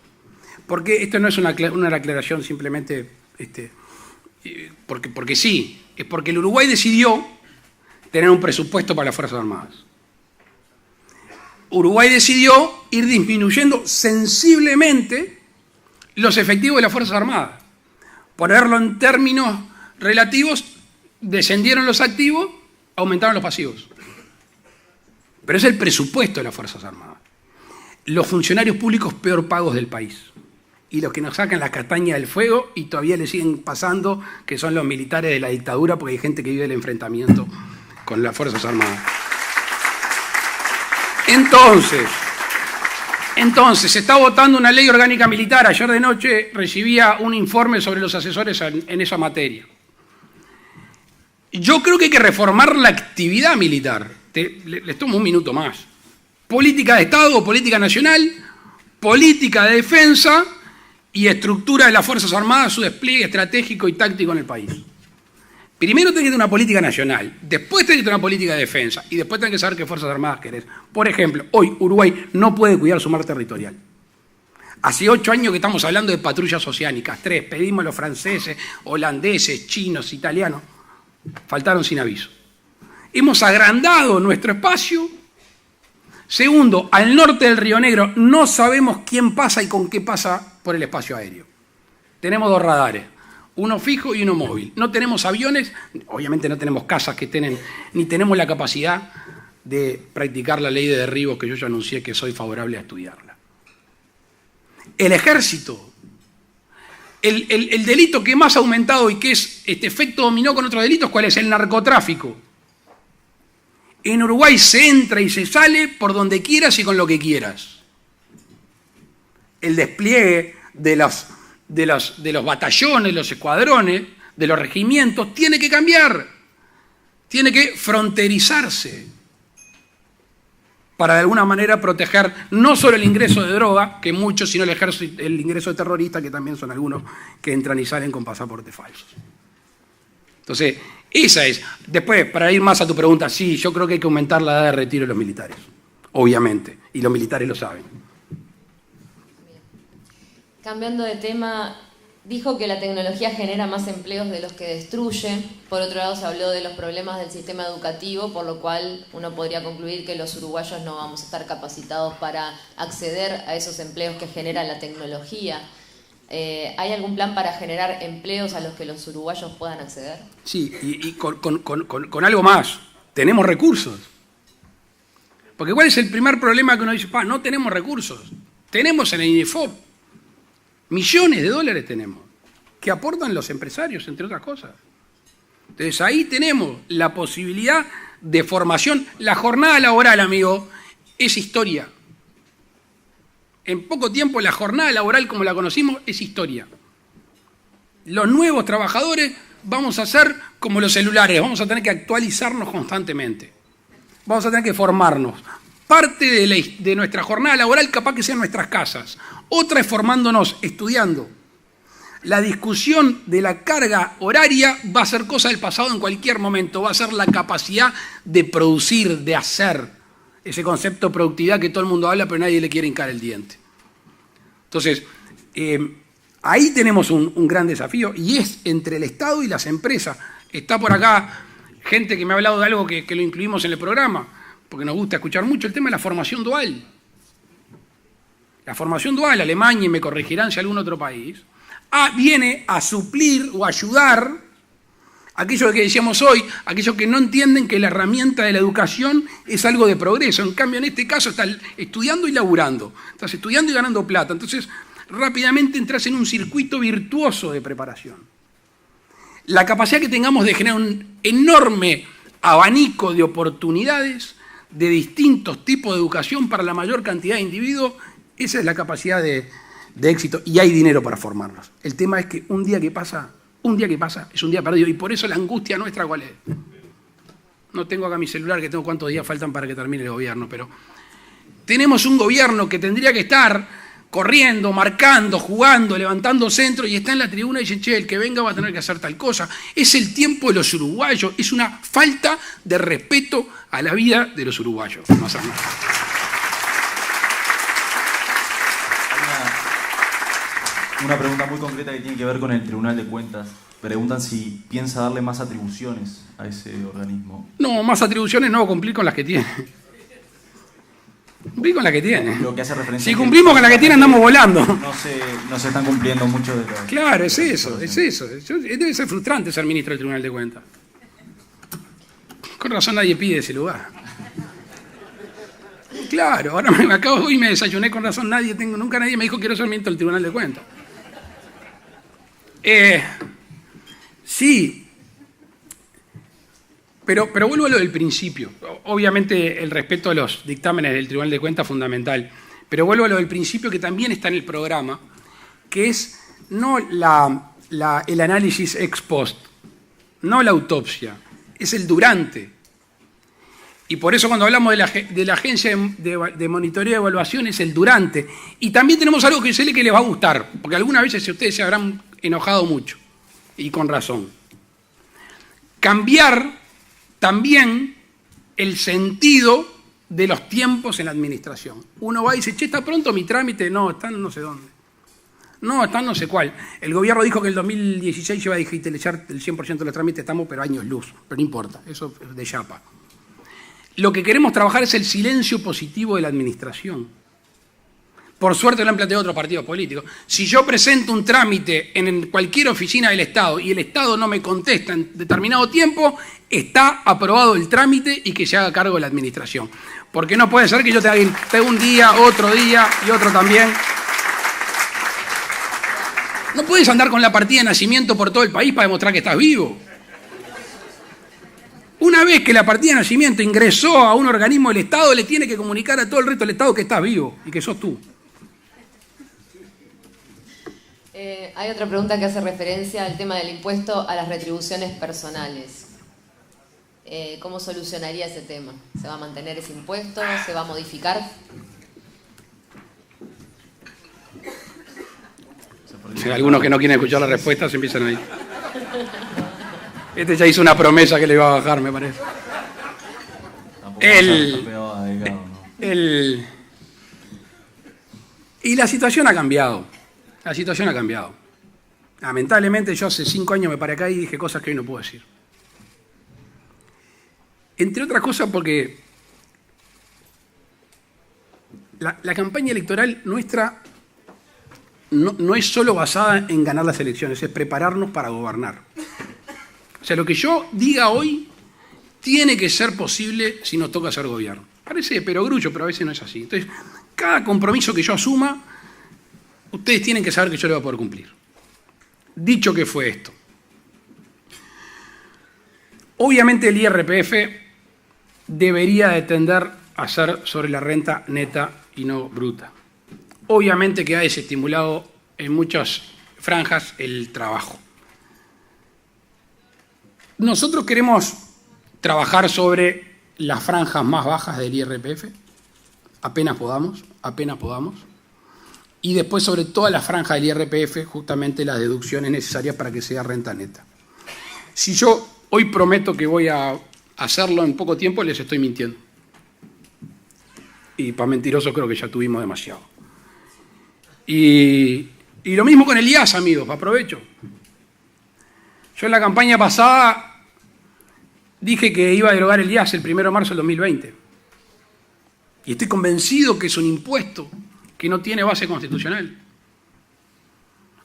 B: Porque esto no es una aclaración simplemente porque sí, es porque el Uruguay decidió tener un presupuesto para las Fuerzas Armadas. Uruguay decidió ir disminuyendo sensiblemente los efectivos de las Fuerzas Armadas. Ponerlo en términos relativos, descendieron los activos, aumentaron los pasivos. Pero es el presupuesto de las Fuerzas Armadas. Los funcionarios públicos peor pagos del país. Y los que nos sacan la castaña del fuego y todavía le siguen pasando, que son los militares de la dictadura, porque hay gente que vive el enfrentamiento con las Fuerzas Armadas. Entonces, se está votando una ley orgánica militar. Ayer de noche recibía un informe sobre los asesores en esa materia. Yo creo que hay que reformar la actividad militar. Les tomo un minuto más. Política de Estado, política nacional, política de defensa y estructura de las Fuerzas Armadas, su despliegue estratégico y táctico en el país. Primero tenés que tener una política nacional, después tenés que tener una política de defensa y después tenés que saber qué Fuerzas Armadas querés. Por ejemplo, hoy Uruguay no puede cuidar su mar territorial. Hace 8 años que estamos hablando de patrullas oceánicas, 3, pedimos a los franceses, holandeses, chinos, italianos, faltaron sin aviso. Hemos agrandado nuestro espacio. Segundo, al norte del Río Negro no sabemos quién pasa y con qué pasa por el espacio aéreo. Tenemos 2 radares, uno fijo y uno móvil. No tenemos aviones, obviamente no tenemos casas que tienen, ni tenemos la capacidad de practicar la ley de derribos que yo ya anuncié que soy favorable a estudiarla. El ejército, el delito que más ha aumentado y que es este efecto dominó con otros delitos, ¿cuál es? El narcotráfico. En Uruguay se entra y se sale por donde quieras y con lo que quieras. El despliegue de los batallones, los escuadrones, de los regimientos, tiene que cambiar. Tiene que fronterizarse para de alguna manera proteger no solo el ingreso de droga, que muchos, sino el ingreso de terroristas, que también son algunos que entran y salen con pasaportes falsos. Entonces, esa es. Después, para ir más a tu pregunta, sí, yo creo que hay que aumentar la edad de retiro de los militares, obviamente, y los militares lo saben.
E: Cambiando de tema, dijo que la tecnología genera más empleos de los que destruye. Por otro lado, se habló de los problemas del sistema educativo, por lo cual uno podría concluir que los uruguayos no vamos a estar capacitados para acceder a esos empleos que genera la tecnología. ¿Hay algún plan para generar empleos a los que los uruguayos puedan acceder?
B: Sí, y con algo más. Tenemos recursos. Porque ¿cuál es el primer problema que uno dice? No tenemos recursos. Tenemos en el INEFOP millones de dólares tenemos, que aportan los empresarios, entre otras cosas. Entonces ahí tenemos la posibilidad de formación. La jornada laboral, amigo, es historia. En poco tiempo la jornada laboral como la conocimos es historia. Los nuevos trabajadores vamos a ser como los celulares, vamos a tener que actualizarnos constantemente. Vamos a tener que formarnos. Parte de nuestra jornada laboral capaz que sea en nuestras casas. Otra es formándonos, estudiando. La discusión de la carga horaria va a ser cosa del pasado en cualquier momento. Va a ser la capacidad de producir, de hacer. Ese concepto de productividad que todo el mundo habla pero nadie le quiere hincar el diente. Entonces, ahí tenemos un gran desafío y es entre el Estado y las empresas. Está por acá gente que me ha hablado de algo que lo incluimos en el programa, porque nos gusta escuchar mucho, el tema de la formación dual. La formación dual, Alemania, y me corregirán si algún otro país, viene a suplir o ayudar aquello que decíamos hoy, aquellos que no entienden que la herramienta de la educación es algo de progreso. En cambio, en este caso, estás estudiando y laburando. Estás estudiando y ganando plata. Entonces, rápidamente entras en un circuito virtuoso de preparación. La capacidad que tengamos de generar un enorme abanico de oportunidades de distintos tipos de educación para la mayor cantidad de individuos, esa es la capacidad de éxito. Y hay dinero para formarlos. El tema es que un día que pasa es un día perdido, y por eso la angustia nuestra, ¿cuál es? No tengo acá mi celular, que tengo cuántos días faltan para que termine el gobierno, pero tenemos un gobierno que tendría que estar corriendo, marcando, jugando, levantando centros, y está en la tribuna y dice, che, el que venga va a tener que hacer tal cosa. Es el tiempo de los uruguayos, es una falta de respeto a la vida de los uruguayos. No hacer nada.
D: Una pregunta muy concreta que tiene que ver con el Tribunal de Cuentas. Preguntan si piensa darle más atribuciones a ese organismo.
B: No, más atribuciones no, cumplir con las que tiene. Cumplir con las que tiene.
D: Lo que hace referencia
B: si cumplimos con las que tiene, andamos volando.
D: No se están cumpliendo mucho de todo.
B: Claro, es eso. Debe ser frustrante ser ministro del Tribunal de Cuentas. Con razón nadie pide ese lugar. Claro, ahora me acabo hoy y me desayuné con razón, nunca nadie me dijo quiero ser ministro del Tribunal de Cuentas. Sí, pero vuelvo a lo del principio. Obviamente el respeto a los dictámenes del Tribunal de Cuentas es fundamental, pero vuelvo a lo del principio que también está en el programa, que es no el análisis ex post, no la autopsia, es el durante. Y por eso cuando hablamos de la agencia de monitoreo y evaluación es el durante. Y también tenemos algo que sé que les va a gustar, porque algunas veces ustedes se habrán enojado mucho, y con razón. Cambiar también el sentido de los tiempos en la administración. Uno va y dice, che, ¿está pronto mi trámite? No, está en no sé dónde. No, está en no sé cuál. El gobierno dijo que el 2016 iba a digitalizar el 100% de los trámites, estamos pero años luz, pero no importa, eso es de chapa. Lo que queremos trabajar es el silencio positivo de la administración. Por suerte lo han planteado otros partidos políticos. Si yo presento un trámite en cualquier oficina del Estado y el Estado no me contesta en determinado tiempo, está aprobado el trámite y que se haga cargo de la administración. Porque no puede ser que yo te haga un día, otro día y otro también. No puedes andar con la partida de nacimiento por todo el país para demostrar que estás vivo. Una vez que la partida de nacimiento ingresó a un organismo del Estado, le tiene que comunicar a todo el resto del Estado que estás vivo y que sos tú.
E: Hay otra pregunta que hace referencia al tema del impuesto a las retribuciones personales. ¿Cómo solucionaría ese tema? ¿Se va a mantener ese impuesto? ¿Se va a modificar?
B: Si hay algunos que no quieren escuchar la respuesta, se empiezan a ir. Este ya hizo una promesa que le iba a bajar, me parece. Y la situación ha cambiado. La situación ha cambiado. Lamentablemente yo hace 5 años me paré acá y dije cosas que hoy no puedo decir. Entre otras cosas porque la campaña electoral nuestra no es solo basada en ganar las elecciones, es prepararnos para gobernar. O sea, lo que yo diga hoy tiene que ser posible si nos toca hacer gobierno. Parece perogrullo, pero a veces no es así. Entonces, cada compromiso que yo asuma, ustedes tienen que saber que yo lo voy a poder cumplir. Dicho que fue esto. Obviamente el IRPF debería de tender a ser sobre la renta neta y no bruta. Obviamente que ha desestimulado en muchas franjas el trabajo. Nosotros queremos trabajar sobre las franjas más bajas del IRPF, apenas podamos, y después sobre todas las franjas del IRPF, justamente las deducciones necesarias para que sea renta neta. Si yo hoy prometo que voy a hacerlo en poco tiempo, les estoy mintiendo. Y para mentirosos creo que ya tuvimos demasiado. Y lo mismo con el IAS, amigos, aprovecho. Yo en la campaña pasada dije que iba a derogar el IAS el 1 de marzo del 2020. Y estoy convencido que es un impuesto que no tiene base constitucional.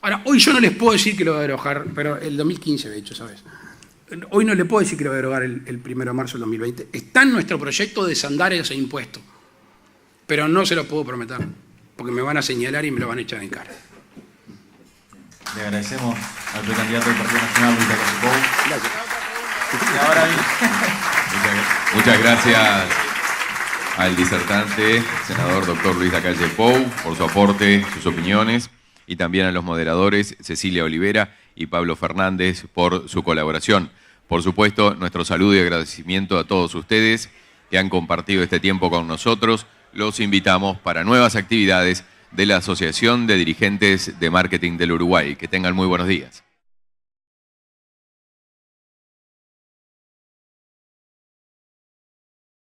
B: Ahora, hoy yo no les puedo decir que lo voy a derogar, pero el 2015 de hecho, ¿sabes? Hoy no le puedo decir que lo voy a derogar el 1 de marzo del 2020. Está en nuestro proyecto desandar ese impuesto, pero no se lo puedo prometer, porque me van a señalar y me lo van a echar en cara.
D: Le agradecemos al precandidato del Partido Nacional, Luis Lacalle Pou.
B: Gracias.
D: Y ahora
C: Muchas gracias al disertante, senador doctor Luis Lacalle Pou, por su aporte, sus opiniones, y también a los moderadores Cecilia Olivera y Pablo Fernández por su colaboración. Por supuesto, nuestro saludo y agradecimiento a todos ustedes que han compartido este tiempo con nosotros. Los invitamos para nuevas actividades de la Asociación de Dirigentes de Marketing del Uruguay. Que tengan muy buenos días.